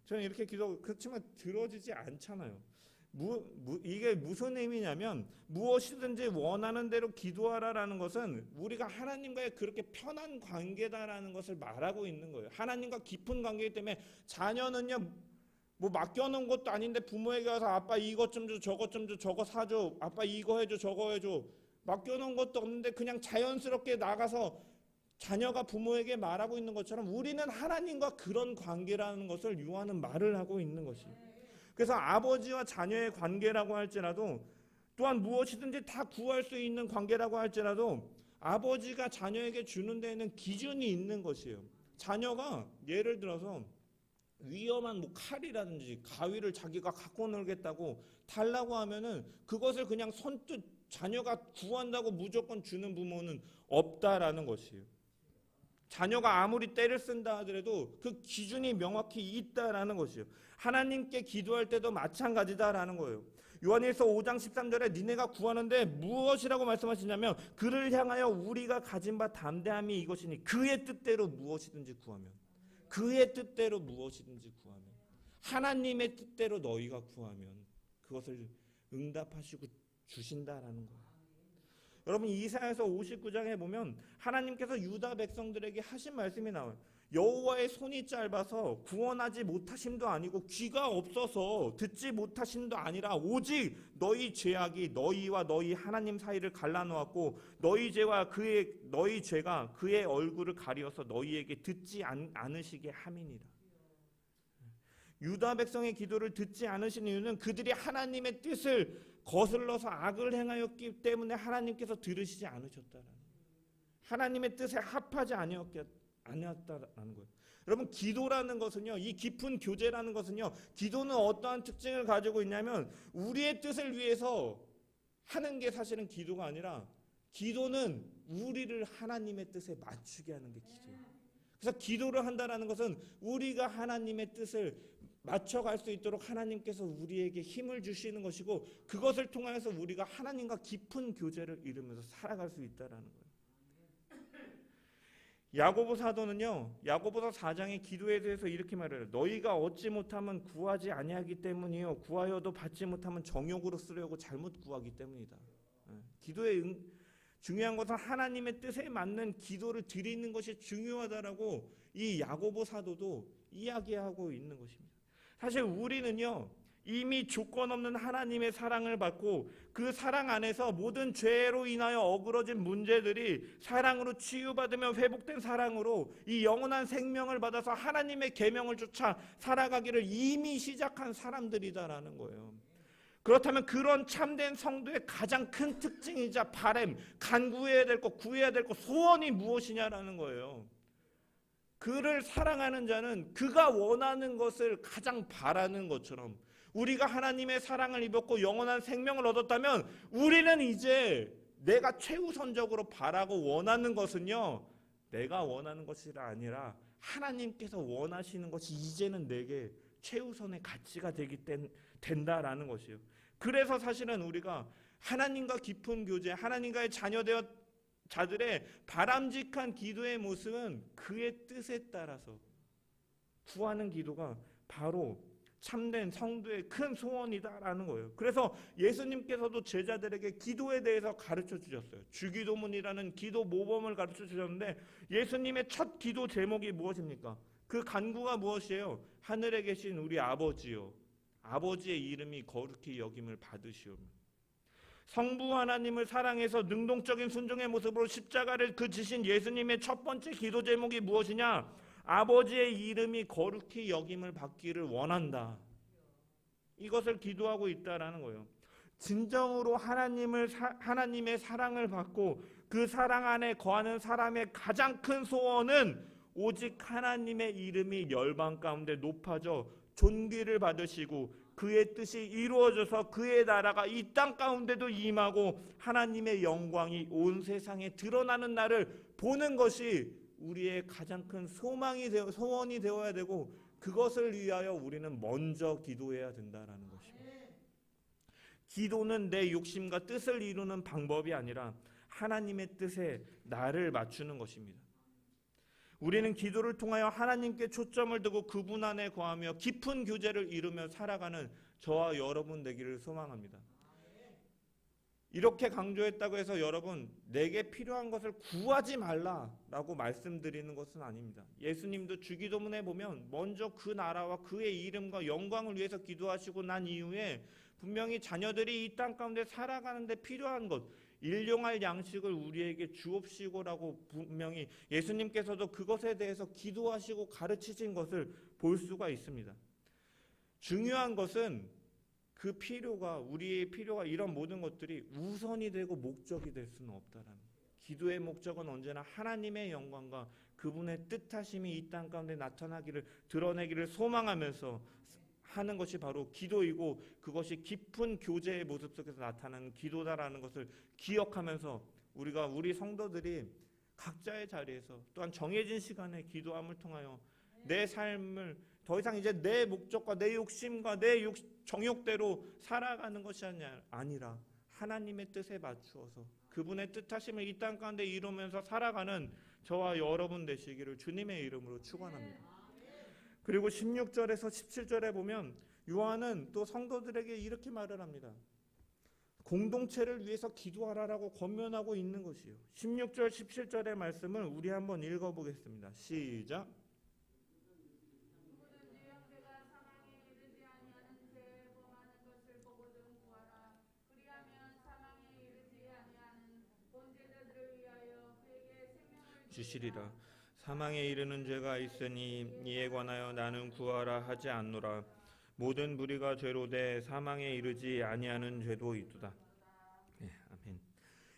저는 이렇게 기도하고, 그렇지만 들어지지 않잖아요. 이게 무슨 의미냐면, 무엇이든지 원하는 대로 기도하라라는 것은 우리가 하나님과의 그렇게 편한 관계다라는 것을 말하고 있는 거예요. 하나님과 깊은 관계이기 때문에 자녀는요, 맡겨놓은 것도 아닌데 부모에게 가서 아빠 이것 좀 줘, 저것 좀 줘, 저거 사줘, 아빠 이거 해줘, 저거 해줘, 맡겨놓은 것도 없는데 그냥 자연스럽게 나가서 자녀가 부모에게 말하고 있는 것처럼 우리는 하나님과 그런 관계라는 것을 요한은 말을 하고 있는 것이에요. 그래서 아버지와 자녀의 관계라고 할지라도, 또한 무엇이든지 다 구할 수 있는 관계라고 할지라도, 아버지가 자녀에게 주는 데에는 기준이 있는 것이에요. 자녀가 예를 들어서 위험한 칼이라든지 가위를 자기가 갖고 놀겠다고 달라고 하면은 그것을 그냥 선뜻 자녀가 구한다고 무조건 주는 부모는 없다라는 것이에요. 자녀가 아무리 때를 쓴다 하더라도 그 기준이 명확히 있다라는 것이에요. 하나님께 기도할 때도 마찬가지다라는 거예요. 요한일서 5장 13절에 니네가 구하는데 무엇이라고 말씀하시냐면, 그를 향하여 우리가 가진 바 담대함이 이것이니 그의 뜻대로 무엇이든지 구하면, 그의 뜻대로 무엇이든지 구하면, 하나님의 뜻대로 너희가 구하면 그것을 응답하시고 주신다라는 거예요. 여러분, 이사야서 59장에 보면 하나님께서 유다 백성들에게 하신 말씀이 나와요. 여호와의 손이 짧아서 구원하지 못하심도 아니고 귀가 없어서 듣지 못하심도 아니라 오직 너희 죄악이 너희와 너희 하나님 사이를 갈라놓았고 너희 죄가 그의 얼굴을 가리어서 너희에게 듣지 않으시게 함이니라. 유다 백성의 기도를 듣지 않으신 이유는 그들이 하나님의 뜻을 거슬러서 악을 행하였기 때문에 하나님께서 들으시지 않으셨다라는 거예요. 하나님의 뜻에 합하지 아니었다라는 거예요. 여러분, 기도라는 것은요, 이 깊은 교제라는 것은요, 기도는 어떠한 특징을 가지고 있냐면 우리의 뜻을 위해서 하는 게 사실은 기도가 아니라, 기도는 우리를 하나님의 뜻에 맞추게 하는 게 기도예요. 그래서 기도를 한다라는 것은 우리가 하나님의 뜻을 맞춰갈 수 있도록 하나님께서 우리에게 힘을 주시는 것이고, 그것을 통해서 우리가 하나님과 깊은 교제를 이루면서 살아갈 수 있다라는 거예요. 야고보 사도는요, 야고보서 4장의 기도에 대해서 이렇게 말해요. 너희가 얻지 못하면 구하지 아니하기 때문이요, 구하여도 받지 못하면 정욕으로 쓰려고 잘못 구하기 때문이다. 기도의 중요한 것은 하나님의 뜻에 맞는 기도를 드리는 것이 중요하다라고 이 야고보 사도도 이야기하고 있는 것입니다. 사실 우리는요, 이미 조건 없는 하나님의 사랑을 받고 그 사랑 안에서 모든 죄로 인하여 어그러진 문제들이 사랑으로 치유받으며 회복된 사랑으로 이 영원한 생명을 받아서 하나님의 계명을 쫓아 살아가기를 이미 시작한 사람들이다라는 거예요. 그렇다면 그런 참된 성도의 가장 큰 특징이자 바람, 간구해야 될 것, 구해야 될 것, 소원이 무엇이냐라는 거예요. 그를 사랑하는 자는 그가 원하는 것을 가장 바라는 것처럼 우리가 하나님의 사랑을 입었고 영원한 생명을 얻었다면 우리는 이제 내가 최우선적으로 바라고 원하는 것은요, 내가 원하는 것이 아니라 하나님께서 원하시는 것이 이제는 내게 최우선의 가치가 된다라는 것이에요. 그래서 사실은 우리가 하나님과 깊은 교제, 하나님과의 자녀되어 자들의 바람직한 기도의 모습은 그의 뜻에 따라서 구하는 기도가 바로 참된 성도의 큰 소원이다라는 거예요. 그래서 예수님께서도 제자들에게 기도에 대해서 가르쳐 주셨어요. 주기도문이라는 기도 모범을 가르쳐 주셨는데 예수님의 첫 기도 제목이 무엇입니까? 그 간구가 무엇이에요? 하늘에 계신 우리 아버지요, 아버지의 이름이 거룩히 여김을 받으시오며. 성부 하나님을 사랑해서 능동적인 순종의 모습으로 십자가를 지신 예수님의 첫 번째 기도 제목이 무엇이냐? 아버지의 이름이 거룩히 여김을 받기를 원한다. 이것을 기도하고 있다라는 거예요. 진정으로 하나님의 사랑을 받고 그 사랑 안에 거하는 사람의 가장 큰 소원은 오직 하나님의 이름이 열방 가운데 높아져 존귀를 받으시고 그의 뜻이 이루어져서 그의 나라가 이 땅 가운데도 임하고 하나님의 영광이 온 세상에 드러나는 날을 보는 것이 우리의 가장 큰 소원이 되어야 되고 그것을 위하여 우리는 먼저 기도해야 된다라는 것입니다. 기도는 내 욕심과 뜻을 이루는 방법이 아니라 하나님의 뜻에 나를 맞추는 것입니다. 우리는 기도를 통하여 하나님께 초점을 두고 그분 안에 거하며 깊은 교제를 이루며 살아가는 저와 여러분 되기를 소망합니다. 이렇게 강조했다고 해서 여러분 내게 필요한 것을 구하지 말라라고 말씀드리는 것은 아닙니다. 예수님도 주기도문에 보면 먼저 그 나라와 그의 이름과 영광을 위해서 기도하시고 난 이후에 분명히 자녀들이 이 땅 가운데 살아가는 데 필요한 것, 일용할 양식을 우리에게 주옵시고라고 분명히 예수님께서도 그것에 대해서 기도하시고 가르치신 것을 볼 수가 있습니다. 중요한 것은 그 필요가, 우리의 필요가, 이런 모든 것들이 우선이 되고 목적이 될 수는 없다라는 거예요. 기도의 목적은 언제나 하나님의 영광과 그분의 뜻하심이 이 땅 가운데 나타나기를, 드러내기를 소망하면서 하는 것이 바로 기도이고 그것이 깊은 교제의 모습 속에서 나타나는 기도다라는 것을 기억하면서 우리 성도들이 각자의 자리에서 또한 정해진 시간에 기도함을 통하여 내 삶을 더 이상 이제 내 목적과 내 욕심과 내 정욕대로 살아가는 것이 아니라 하나님의 뜻에 맞추어서 그분의 뜻하심을 이 땅 가운데 이루면서 살아가는 저와 여러분 되시기를 주님의 이름으로 축원합니다. 그리고 16절에서 17절에 보면 요한은 또 성도들에게 이렇게 말을 합니다. 공동체를 위해서 기도하라라고 권면하고 있는 것이요. 16절 17절의 말씀을 우리 한번 읽어보겠습니다. 시작. 주시리라. 사망에 이르는 죄가 있으니 이에 관하여 나는 구하라 하지 않노라. 모든 무리가 죄로 돼 사망에 이르지 아니하는 죄도 있도다. 네, 아멘.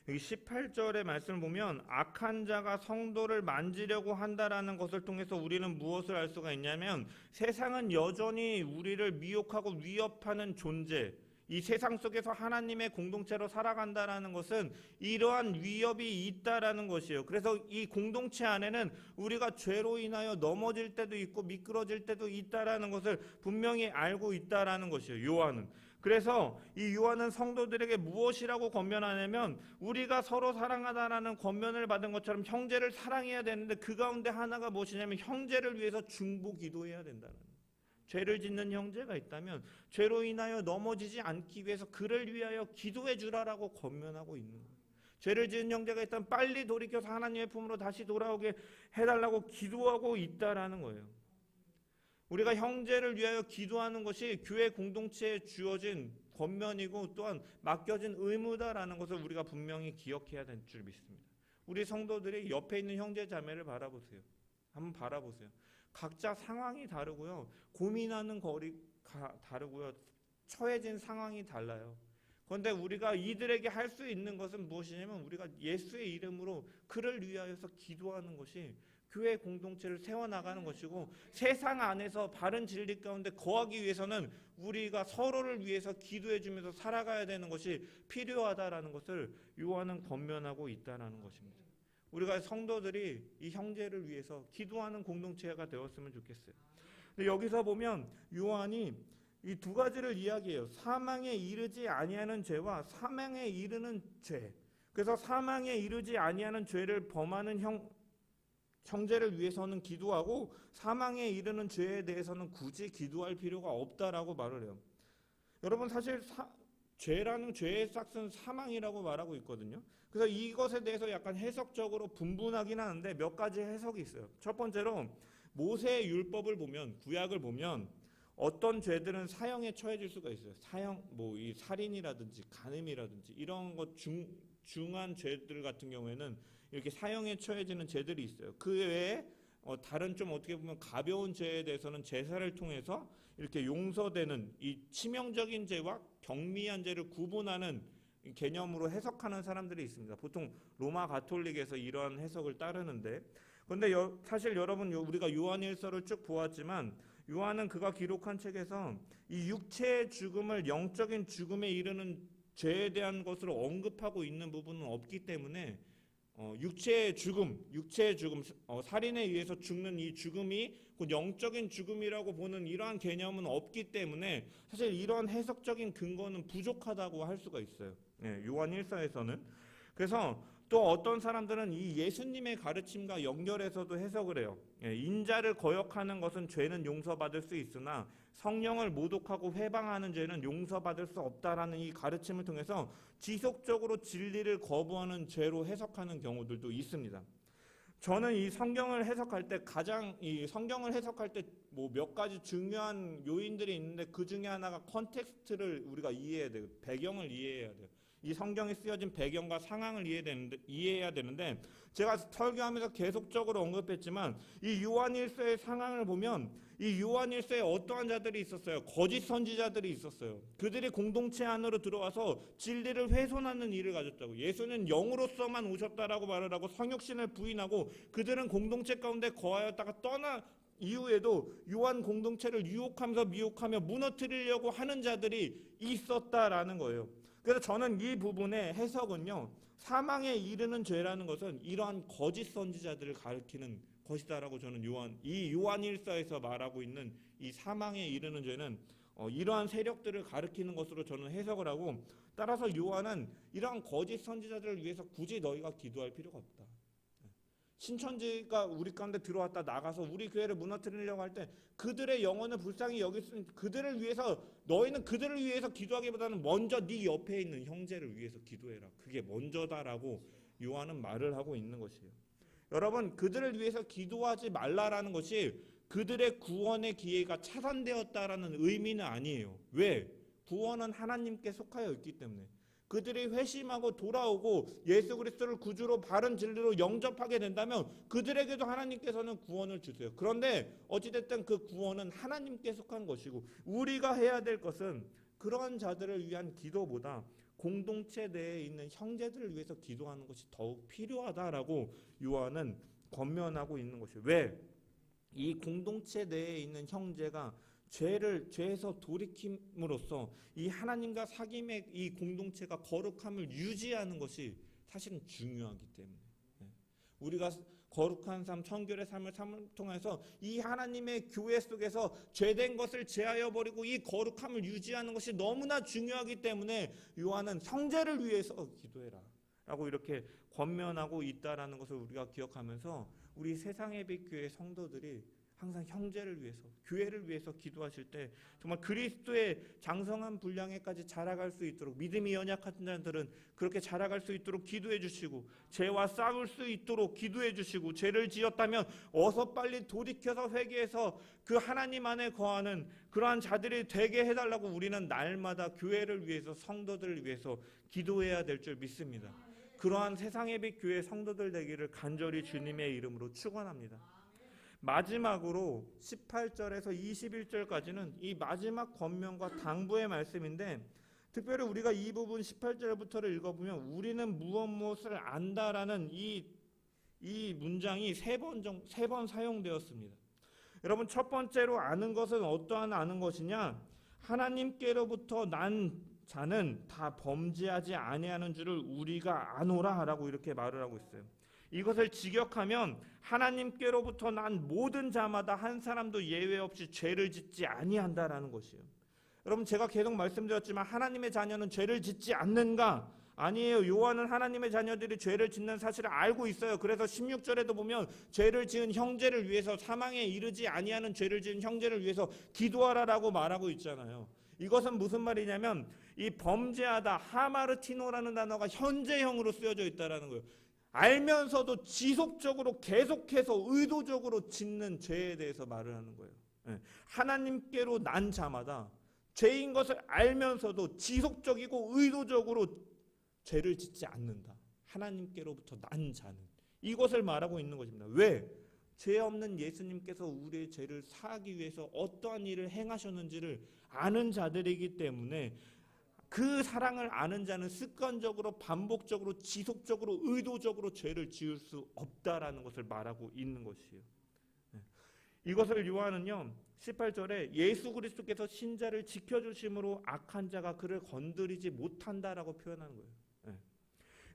여기 18절의 말씀을 보면 악한 자가 성도를 만지려고 한다라는 것을 통해서 우리는 무엇을 알 수가 있냐면 세상은 여전히 우리를 미혹하고 위협하는 존재, 이 세상 속에서 하나님의 공동체로 살아간다라는 것은 이러한 위협이 있다라는 것이에요. 그래서 이 공동체 안에는 우리가 죄로 인하여 넘어질 때도 있고 미끄러질 때도 있다라는 것을 분명히 알고 있다라는 것이에요. 요한은. 그래서 이 요한은 성도들에게 무엇이라고 권면하냐면 우리가 서로 사랑하다라는 권면을 받은 것처럼 형제를 사랑해야 되는데 그 가운데 하나가 무엇이냐면 형제를 위해서 중보 기도해야 된다는 거예요. 죄를 짓는 형제가 있다면 죄로 인하여 넘어지지 않기 위해서 그를 위하여 기도해 주라라고 권면하고 있는 거예요. 죄를 지은 형제가 있다면 빨리 돌이켜서 하나님의 품으로 다시 돌아오게 해달라고 기도하고 있다라는 거예요. 우리가 형제를 위하여 기도하는 것이 교회 공동체에 주어진 권면이고 또한 맡겨진 의무다라는 것을 우리가 분명히 기억해야 될 줄 믿습니다. 우리 성도들이 옆에 있는 형제 자매를 바라보세요. 한번 바라보세요. 각자 상황이 다르고요. 고민하는 거리가 다르고요. 처해진 상황이 달라요. 그런데 우리가 이들에게 할 수 있는 것은 무엇이냐면 우리가 예수의 이름으로 그를 위하여서 기도하는 것이 교회 공동체를 세워나가는 것이고, 세상 안에서 바른 진리 가운데 거하기 위해서는 우리가 서로를 위해서 기도해 주면서 살아가야 되는 것이 필요하다라는 것을 요한은 권면하고 있다는 것입니다. 우리가 성도들이 이 형제를 위해서 기도하는 공동체가 되었으면 좋겠어요. 근데 여기서 보면 요한이 이 두 가지를 이야기해요. 사망에 이르지 아니하는 죄와 사망에 이르는 죄. 그래서 사망에 이르지 아니하는 죄를 범하는 형제를 위해서는 기도하고 사망에 이르는 죄에 대해서는 굳이 기도할 필요가 없다라고 말을 해요. 여러분, 사실 죄라는 죄의 싹은 사망이라고 말하고 있거든요. 그래서 이것에 대해서 약간 해석적으로 분분하긴 하는데 몇 가지 해석이 있어요. 첫 번째로 모세의 율법을 보면, 구약을 보면 어떤 죄들은 사형에 처해질 수가 있어요. 사형, 이 살인이라든지 간음이라든지 이런 것 중한 죄들 같은 경우에는 이렇게 사형에 처해지는 죄들이 있어요. 그 외에 다른 좀 어떻게 보면 가벼운 죄에 대해서는 제사를 통해서 이렇게 용서되는 이 치명적인 죄와 경미한 죄를 구분하는 개념으로 해석하는 사람들이 있습니다. 보통 로마 가톨릭에서 이러한 해석을 따르는데, 그런데 사실 여러분, 우리가 요한일서를 쭉 보았지만 요한은 그가 기록한 책에서 이 육체의 죽음을 영적인 죽음에 이르는 죄에 대한 것으로 언급하고 있는 부분은 없기 때문에 육체의 죽음, 살인에 의해서 죽는 이 죽음이 곧 영적인 죽음이라고 보는 이러한 개념은 없기 때문에 사실 이러한 해석적인 근거는 부족하다고 할 수가 있어요. 요한 1서에서는. 그래서 또 어떤 사람들은 이 예수님의 가르침과 연결해서도 해석을 해요. 인자를 거역하는 것은 죄는 용서받을 수 있으나 성령을 모독하고 회방하는 죄는 용서받을 수 없다라는 이 가르침을 통해서 지속적으로 진리를 거부하는 죄로 해석하는 경우들도 있습니다. 저는 이 성경을 해석할 때 몇 가지 중요한 요인들이 있는데 그 중에 하나가 컨텍스트를 우리가 이해해야 돼요. 배경을 이해해야 돼요. 이 성경이 쓰여진 배경과 상황을 이해해야 되는데 제가 설교하면서 계속적으로 언급했지만 이 요한일서의 상황을 보면 이 요한일서에 어떠한 자들이 있었어요? 거짓 선지자들이 있었어요. 그들이 공동체 안으로 들어와서 진리를 훼손하는 일을 가졌다고. 예수는 영으로서만 오셨다라고 말을 하고 성육신을 부인하고 그들은 공동체 가운데 거하였다가 떠나 이후에도 요한 공동체를 유혹하면서 미혹하며 무너뜨리려고 하는 자들이 있었다라는 거예요. 그래서 저는 이 부분의 해석은요, 사망에 이르는 죄라는 것은 이러한 거짓 선지자들을 가리키는 것이다라고 저는 요한일서에서 말하고 있는 이 사망에 이르는 죄는 이러한 세력들을 가리키는 것으로 저는 해석을 하고, 따라서 요한은 이러한 거짓 선지자들을 위해서 굳이 너희가 기도할 필요가 없다. 신천지가 우리 가운데 들어왔다 나가서 우리 교회를 무너뜨리려고 할 때 그들의 영혼을 불쌍히 여겼으니 너희는 그들을 위해서 기도하기보다는 먼저 네 옆에 있는 형제를 위해서 기도해라. 그게 먼저다라고 요한은 말을 하고 있는 것이에요. 여러분, 그들을 위해서 기도하지 말라라는 것이 그들의 구원의 기회가 차단되었다라는 의미는 아니에요. 왜? 구원은 하나님께 속하여 있기 때문에. 그들이 회심하고 돌아오고 예수 그리스도를 구주로 바른 진리로 영접하게 된다면 그들에게도 하나님께서는 구원을 주세요. 그런데 어찌됐든 그 구원은 하나님께 속한 것이고, 우리가 해야 될 것은 그러한 자들을 위한 기도보다 공동체 내에 있는 형제들을 위해서 기도하는 것이 더욱 필요하다라고 요한은 권면하고 있는 것이에요. 왜? 이 공동체 내에 있는 형제가 죄에서 돌이킴으로써 이 하나님과 사귐의 이 공동체가 거룩함을 유지하는 것이 사실은 중요하기 때문에, 우리가 거룩한 삶, 청결의 삶을 통해서 이 하나님의 교회 속에서 죄된 것을 제하여 버리고 이 거룩함을 유지하는 것이 너무나 중요하기 때문에 요한은 형제를 위해서 기도해라 라고 이렇게 권면하고 있다라는 것을 우리가 기억하면서 우리 세상의 빛 교회 성도들이 항상 형제를 위해서, 교회를 위해서 기도하실 때 정말 그리스도의 장성한 분량에까지 자라갈 수 있도록, 믿음이 연약한 자들은 그렇게 자라갈 수 있도록 기도해 주시고, 죄와 싸울 수 있도록 기도해 주시고, 죄를 지었다면 어서 빨리 돌이켜서 회개해서 그 하나님 안에 거하는 그러한 자들이 되게 해달라고 우리는 날마다 교회를 위해서, 성도들을 위해서 기도해야 될 줄 믿습니다. 그러한 세상의 빛 교회 성도들 되기를 간절히 주님의 이름으로 축원합니다. 마지막으로 18절에서 21절까지는 이 마지막 권면과 당부의 말씀인데, 특별히 우리가 이 부분 18절부터를 읽어보면 우리는 무엇을 안다라는 이 문장이 세 번 사용되었습니다. 여러분, 첫 번째로 아는 것은 어떠한 아는 것이냐? 하나님께로부터 난 자는 다 범죄하지 아니하는 줄을 우리가 아노라 라고 이렇게 말을 하고 있어요. 이것을 직역하면 하나님께로부터 난 모든 자마다 한 사람도 예외 없이 죄를 짓지 아니한다라는 것이에요. 여러분, 제가 계속 말씀드렸지만 하나님의 자녀는 죄를 짓지 않는가? 아니에요. 요한은 하나님의 자녀들이 죄를 짓는 사실을 알고 있어요. 그래서 16절에도 보면 죄를 지은 형제를 위해서, 사망에 이르지 아니하는 죄를 지은 형제를 위해서 기도하라라고 말하고 있잖아요. 이것은 무슨 말이냐면 이 범죄하다, 하마르티노라는 단어가 현재형으로 쓰여져 있다라는 거예요. 알면서도 지속적으로 계속해서 의도적으로 짓는 죄에 대해서 말을 하는 거예요. 하나님께로 난 자마다 죄인 것을 알면서도 지속적이고 의도적으로 죄를 짓지 않는다. 하나님께로부터 난 자는, 이것을 말하고 있는 것입니다. 왜? 죄 없는 예수님께서 우리의 죄를 사하기 위해서 어떠한 일을 행하셨는지를 아는 자들이기 때문에 그 사랑을 아는 자는 습관적으로, 반복적으로, 지속적으로, 의도적으로 죄를 지을 수 없다라는 것을 말하고 있는 것이에요. 이것을 요한은요 18절에 예수 그리스도께서 신자를 지켜주심으로 악한 자가 그를 건드리지 못한다라고 표현하는 거예요.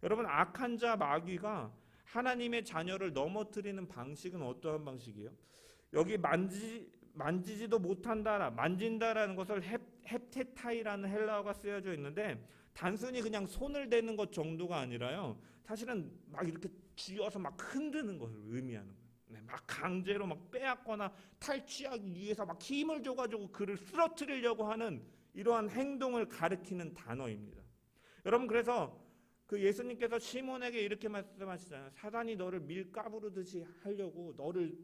여러분, 악한 자 마귀가 하나님의 자녀를 넘어뜨리는 방식은 어떠한 방식이에요? 여기 만지지도 못한다, 만진다라는 것을 헵테타이라는 헬라어가 쓰여져 있는데, 단순히 그냥 손을 대는 것 정도가 아니라요, 사실은 막 이렇게 쥐어서 막 흔드는 것을 의미하는 거예요. 막 강제로 막 빼앗거나 탈취하기 위해서 막 힘을 줘가지고 그를 쓰러뜨리려고 하는 이러한 행동을 가리키는 단어입니다. 여러분, 그래서 그 예수님께서 시몬에게 이렇게 말씀하시잖아요. 사단이 너를 밀 까부르듯이 하려고, 너를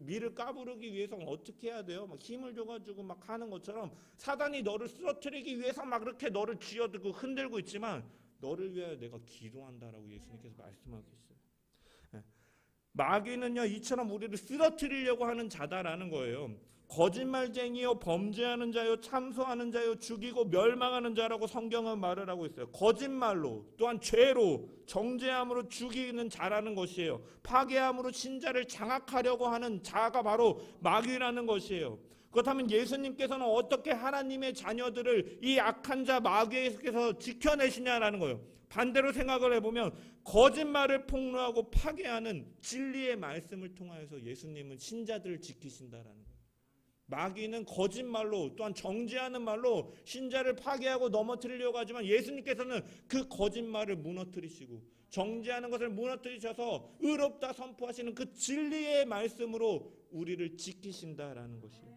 밀을 까부르기 위해서는 어떻게 해야 돼요? 막 힘을 줘가지고 막 하는 것처럼 사단이 너를 쓰러뜨리기 위해서 막 이렇게 너를 쥐어들고 흔들고 있지만 너를 위하여 내가 기도한다라고 예수님께서 말씀하고 있어요. 마귀는요 이처럼 우리를 쓰러뜨리려고 하는 자다라는 거예요. 거짓말쟁이요, 범죄하는 자요, 참소하는 자요, 죽이고 멸망하는 자라고 성경은 말을 하고 있어요. 거짓말로, 또한 죄로, 정죄함으로 죽이는 자라는 것이에요. 파괴함으로 신자를 장악하려고 하는 자가 바로 마귀라는 것이에요. 그렇다면 예수님께서는 어떻게 하나님의 자녀들을 이 악한 자 마귀에게서 지켜내시냐라는 거예요. 반대로 생각을 해보면 거짓말을 폭로하고 파괴하는 진리의 말씀을 통하여서 예수님은 신자들을 지키신다라는 거예요. 마귀는 거짓말로, 또한 정죄하는 말로 신자를 파괴하고 넘어뜨리려고 하지만 예수님께서는 그 거짓말을 무너뜨리시고 정죄하는 것을 무너뜨리셔서 의롭다 선포하시는 그 진리의 말씀으로 우리를 지키신다라는 것이에요.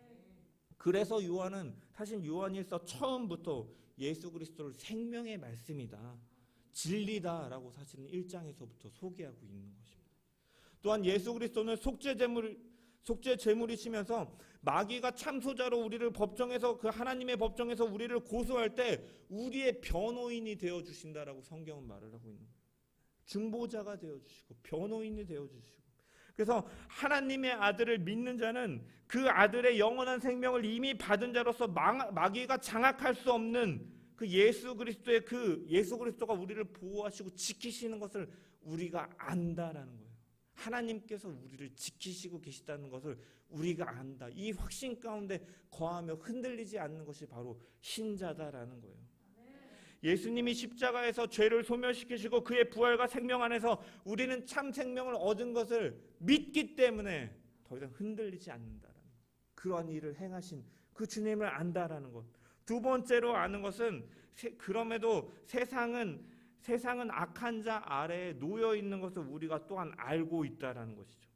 그래서 요한은 사실 요한일서 처음부터 예수 그리스도를 생명의 말씀이다, 진리다라고 사실은 1장에서부터 소개하고 있는 것입니다. 또한 예수 그리스도는 속죄 제물이시면서 마귀가 참소자로 우리를 법정에서, 그 하나님의 법정에서 우리를 고소할 때 우리의 변호인이 되어 주신다라고 성경은 말을 하고 있는 거예요. 중보자가 되어 주시고 변호인이 되어 주시고, 그래서 하나님의 아들을 믿는 자는 그 아들의 영원한 생명을 이미 받은 자로서 마귀가 장악할 수 없는 그 예수 그리스도가 우리를 보호하시고 지키시는 것을 우리가 안다라는 거예요. 하나님께서 우리를 지키시고 계시다는 것을 우리가 안다. 이 확신 가운데 거하며 흔들리지 않는 것이 바로 신자다라는 거예요. 예수님이 십자가에서 죄를 소멸시키시고 그의 부활과 생명 안에서 우리는 참 생명을 얻은 것을 믿기 때문에 더 이상 흔들리지 않는다라는, 그러한 일을 행하신 그 주님을 안다라는 것. 두 번째로 아는 것은, 그럼에도 세상은 악한 자 아래에 놓여 있는 것을 우리가 또한 알고 있다라는 것이죠.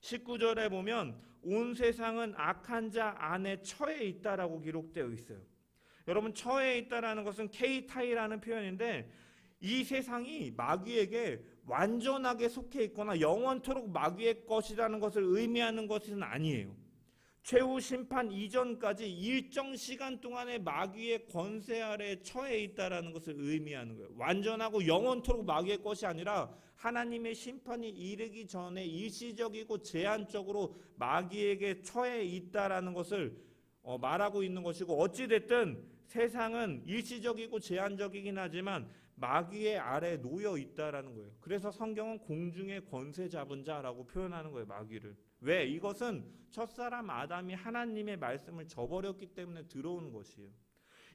19절에 보면 온 세상은 악한 자 안에 처해 있다라고 기록되어 있어요. 여러분, 처해 있다라는 것은 케이타이라는 표현인데, 이 세상이 마귀에게 완전하게 속해 있거나 영원토록 마귀의 것이라는 것을 의미하는 것은 아니에요. 최후 심판 이전까지 일정 시간 동안의 마귀의 권세 아래 처해 있다라는 것을 의미하는 거예요. 완전하고 영원토록 마귀의 것이 아니라 하나님의 심판이 이르기 전에 일시적이고 제한적으로 마귀에게 처해 있다라는 것을 말하고 있는 것이고, 어찌됐든 세상은 일시적이고 제한적이긴 하지만 마귀의 아래 놓여 있다라는 거예요. 그래서 성경은 공중의 권세 잡은 자라고 표현하는 거예요, 마귀를. 왜? 이것은 첫사람 아담이 하나님의 말씀을 저버렸기 때문에 들어온 것이에요.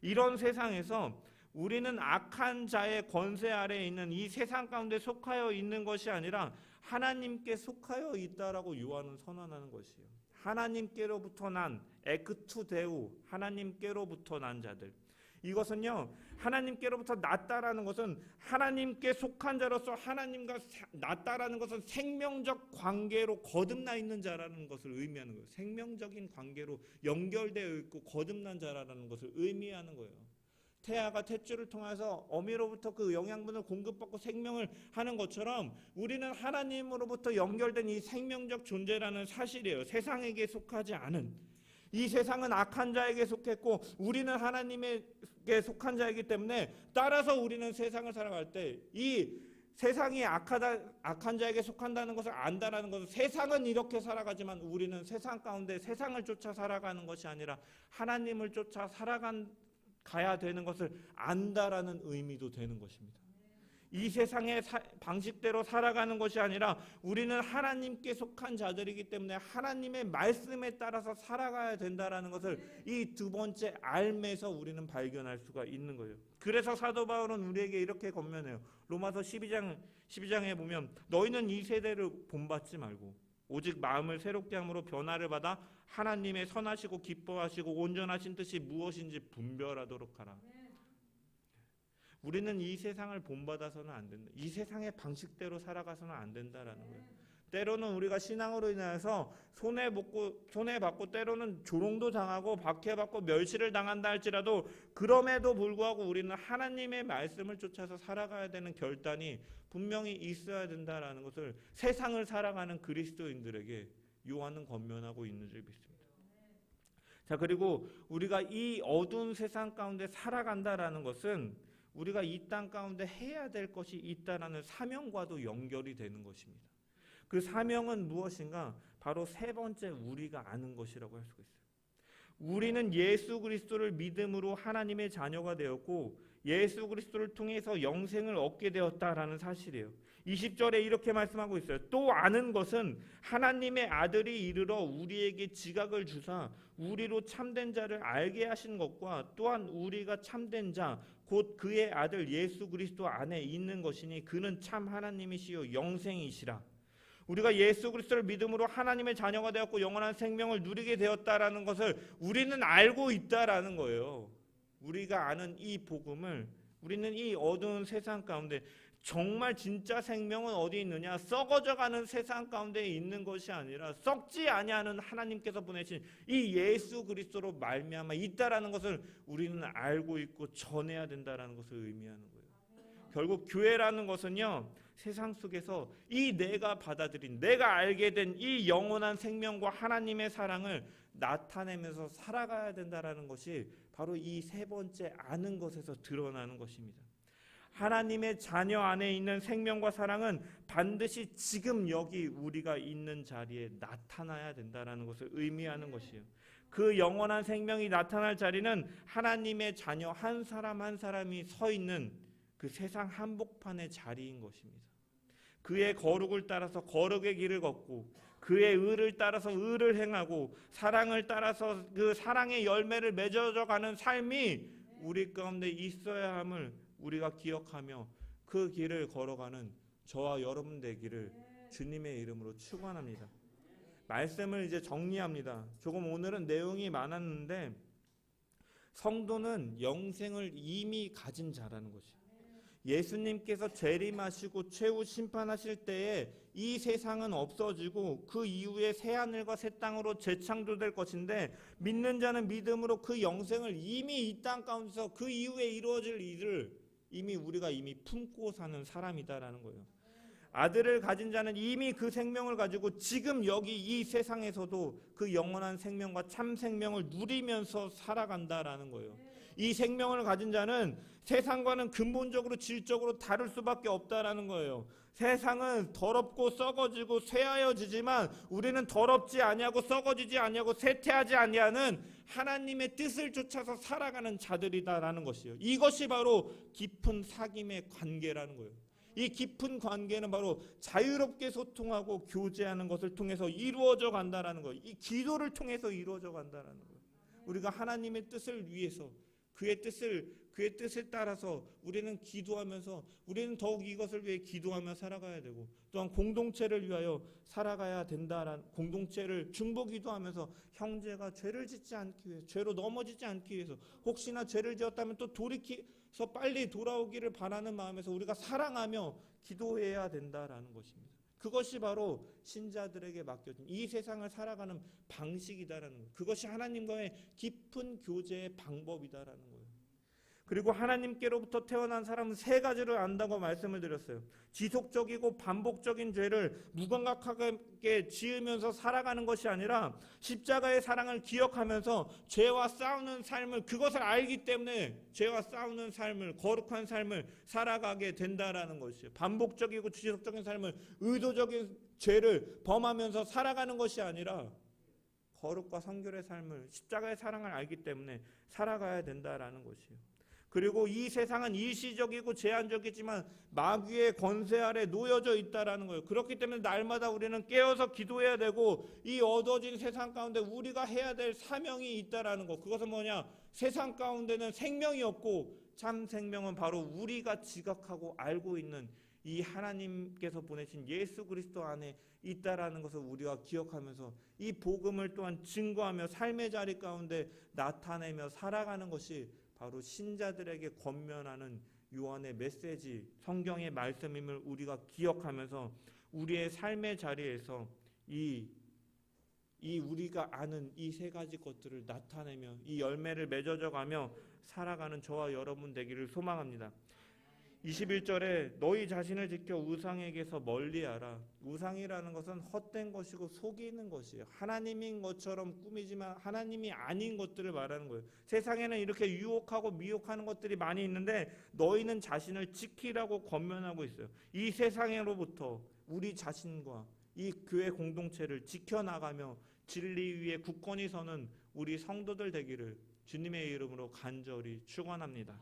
이런 세상에서 우리는 악한 자의 권세 아래에 있는 이 세상 가운데 속하여 있는 것이 아니라 하나님께 속하여 있다라고 요한은 선언하는 것이에요. 하나님께로부터 난 에크투데우, 하나님께로부터 난 자들. 이것은요, 하나님께로부터 났다라는 것은 하나님께 속한 자로서 하나님과 났다라는 것은 생명적 관계로 거듭나 있는 자라는 것을 의미하는 거예요. 생명적인 관계로 연결되어 있고 거듭난 자라는 것을 의미하는 거예요. 태아가 탯줄을 통해서 어미로부터 그 영양분을 공급받고 생명을 하는 것처럼 우리는 하나님으로부터 연결된 이 생명적 존재라는 사실이에요. 세상에게 속하지 않은. 이 세상은 악한 자에게 속했고 우리는 하나님에게 속한 자이기 때문에, 따라서 우리는 세상을 살아갈 때 이 세상이 악한 자에게 속한다는 것을 안다라는 것은, 세상은 이렇게 살아가지만 우리는 세상 가운데 세상을 쫓아 살아가는 것이 아니라 하나님을 쫓아 살아가야 되는 것을 안다라는 의미도 되는 것입니다. 이 세상의 방식대로 살아가는 것이 아니라 우리는 하나님께 속한 자들이기 때문에 하나님의 말씀에 따라서 살아가야 된다라는 것을 이 두 번째 알매서 우리는 발견할 수가 있는 거예요. 그래서 사도 바울은 우리에게 이렇게 권면해요. 로마서 12장에 보면 너희는 이 세대를 본받지 말고 오직 마음을 새롭게 함으로 변화를 받아 하나님의 선하시고 기뻐하시고 온전하신 뜻이 무엇인지 분별하도록 하라. 우리는 이 세상을 본받아서는 안 된다. 이 세상의 방식대로 살아가서는 안 된다라는 거예요. 때로는 우리가 신앙으로 인해서 손해받고 때로는 조롱도 당하고 박해받고 멸시를 당한다 할지라도, 그럼에도 불구하고 우리는 하나님의 말씀을 쫓아서 살아가야 되는 결단이 분명히 있어야 된다라는 것을 세상을 살아가는 그리스도인들에게 요한은 권면하고 있는 줄 믿습니다. 자, 그리고 우리가 이 어두운 세상 가운데 살아간다라는 것은 우리가 이 땅 가운데 해야 될 것이 있다라는 사명과도 연결이 되는 것입니다. 그 사명은 무엇인가? 바로 세 번째 우리가 아는 것이라고 할 수가 있어요. 우리는 예수 그리스도를 믿음으로 하나님의 자녀가 되었고 예수 그리스도를 통해서 영생을 얻게 되었다라는 사실이에요. 20절에 이렇게 말씀하고 있어요. 또 아는 것은 하나님의 아들이 이르러 우리에게 지각을 주사 우리로 참된 자를 알게 하신 것과 또한 우리가 참된 자 곧 그의 아들 예수 그리스도 안에 있는 것이니 그는 참 하나님이시요 영생이시라. 우리가 예수 그리스도를 믿음으로 하나님의 자녀가 되었고 영원한 생명을 누리게 되었다라는 것을 우리는 알고 있다라는 거예요. 우리가 아는 이 복음을 우리는 이 어두운 세상 가운데, 정말 진짜 생명은 어디 있느냐? 썩어져가는 세상 가운데 있는 것이 아니라 썩지 아니하는 하나님께서 보내신 이 예수 그리스도로 말미암아 있다라는 것을 우리는 알고 있고 전해야 된다라는 것을 의미하는 거예요. 결국 교회라는 것은요, 세상 속에서 이 내가 받아들인, 내가 알게 된 이 영원한 생명과 하나님의 사랑을 나타내면서 살아가야 된다라는 것이 바로 이 세 번째 아는 것에서 드러나는 것입니다. 하나님의 자녀 안에 있는 생명과 사랑은 반드시 지금 여기 우리가 있는 자리에 나타나야 된다라는 것을 의미하는 것이에요. 그 영원한 생명이 나타날 자리는 하나님의 자녀 한 사람 한 사람이 서 있는 그 세상 한복판의 자리인 것입니다. 그의 거룩을 따라서 거룩의 길을 걷고 그의 의를 따라서 의를 행하고 사랑을 따라서 그 사랑의 열매를 맺어져가는 삶이 우리 가운데 있어야 함을 우리가 기억하며 그 길을 걸어가는 저와 여러분 되기를 주님의 이름으로 축원합니다. 말씀을 이제 정리합니다. 조금 오늘은 내용이 많았는데 성도는 영생을 이미 가진 자라는 것이에요. 예수님께서 재림하시고 최후 심판하실 때에 이 세상은 없어지고 그 이후에 새 하늘과 새 땅으로 재창조될 것인데, 믿는 자는 믿음으로 그 영생을 이미 이 땅 가운데서 그 이후에 이루어질 일을 우리가 품고 사는 사람이다라는 거예요. 아들을 가진 자는 이미 그 생명을 가지고 지금 여기 이 세상에서도 그 영원한 생명과 참 생명을 누리면서 살아간다라는 거예요. 이 생명을 가진 자는 세상과는 근본적으로 질적으로 다를 수밖에 없다라는 거예요. 세상은 더럽고 썩어지고 쇠하여지지만 우리는 더럽지 아니하고 썩어지지 아니하고 쇠퇴하지 아니하는 하나님의 뜻을 쫓아서 살아가는 자들이다라는 것이에요. 이것이 바로 깊은 사귐의 관계라는 거예요. 이 깊은 관계는 바로 자유롭게 소통하고 교제하는 것을 통해서 이루어져 간다라는 거예요. 이 기도를 통해서 이루어져 간다라는 거예요. 우리가 하나님의 뜻을 위해서 그의 뜻을 따라서 우리는 기도하면서 우리는 더욱 이것을 위해 기도하며 살아가야 되고, 또한 공동체를 위하여 살아가야 된다라는, 공동체를 중보기도하면서 형제가 죄를 짓지 않기 위해서, 죄로 넘어지지 않기 위해서, 혹시나 죄를 지었다면 또 돌이켜서 빨리 돌아오기를 바라는 마음에서 우리가 사랑하며 기도해야 된다라는 것입니다. 그것이 바로 신자들에게 맡겨진 이 세상을 살아가는 방식이다라는 거예요. 그것이 하나님과의 깊은 교제의 방법이다라는 거예요. 그리고 하나님께로부터 태어난 사람은 세 가지를 안다고 말씀을 드렸어요. 지속적이고 반복적인 죄를 무감각하게 지으면서 살아가는 것이 아니라 십자가의 사랑을 기억하면서 죄와 싸우는 삶을, 그것을 알기 때문에 죄와 싸우는 삶을, 거룩한 삶을 살아가게 된다라는 것이에요. 반복적이고 지속적인 삶을, 의도적인 죄를 범하면서 살아가는 것이 아니라 거룩과 성결의 삶을, 십자가의 사랑을 알기 때문에 살아가야 된다라는 것이에요. 그리고 이 세상은 일시적이고 제한적이지만 마귀의 권세 아래 놓여져 있다라는 거예요. 그렇기 때문에 날마다 우리는 깨어서 기도해야 되고, 이 어두워진 세상 가운데 우리가 해야 될 사명이 있다라는 거. 그것은 뭐냐? 세상 가운데는 생명이 없고 참 생명은 바로 우리가 지각하고 알고 있는 이 하나님께서 보내신 예수 그리스도 안에 있다라는 것을 우리가 기억하면서 이 복음을 또한 증거하며 삶의 자리 가운데 나타내며 살아가는 것이 바로 신자들에게 권면하는 요한의 메시지, 성경의 말씀임을 우리가 기억하면서 우리의 삶의 자리에서 이 우리가 아는 이 세 가지 것들을 나타내며 이 열매를 맺어져가며 살아가는 저와 여러분 되기를 소망합니다. 21절에 너희 자신을 지켜 우상에게서 멀리하라. 우상이라는 것은 헛된 것이고 속이는 것이에요. 하나님인 것처럼 꾸미지만 하나님이 아닌 것들을 말하는 거예요. 세상에는 이렇게 유혹하고 미혹하는 것들이 많이 있는데 너희는 자신을 지키라고 권면하고 있어요. 이 세상으로부터 우리 자신과 이 교회 공동체를 지켜나가며 진리 위에 굳건히 서는 우리 성도들 되기를 주님의 이름으로 간절히 축원합니다.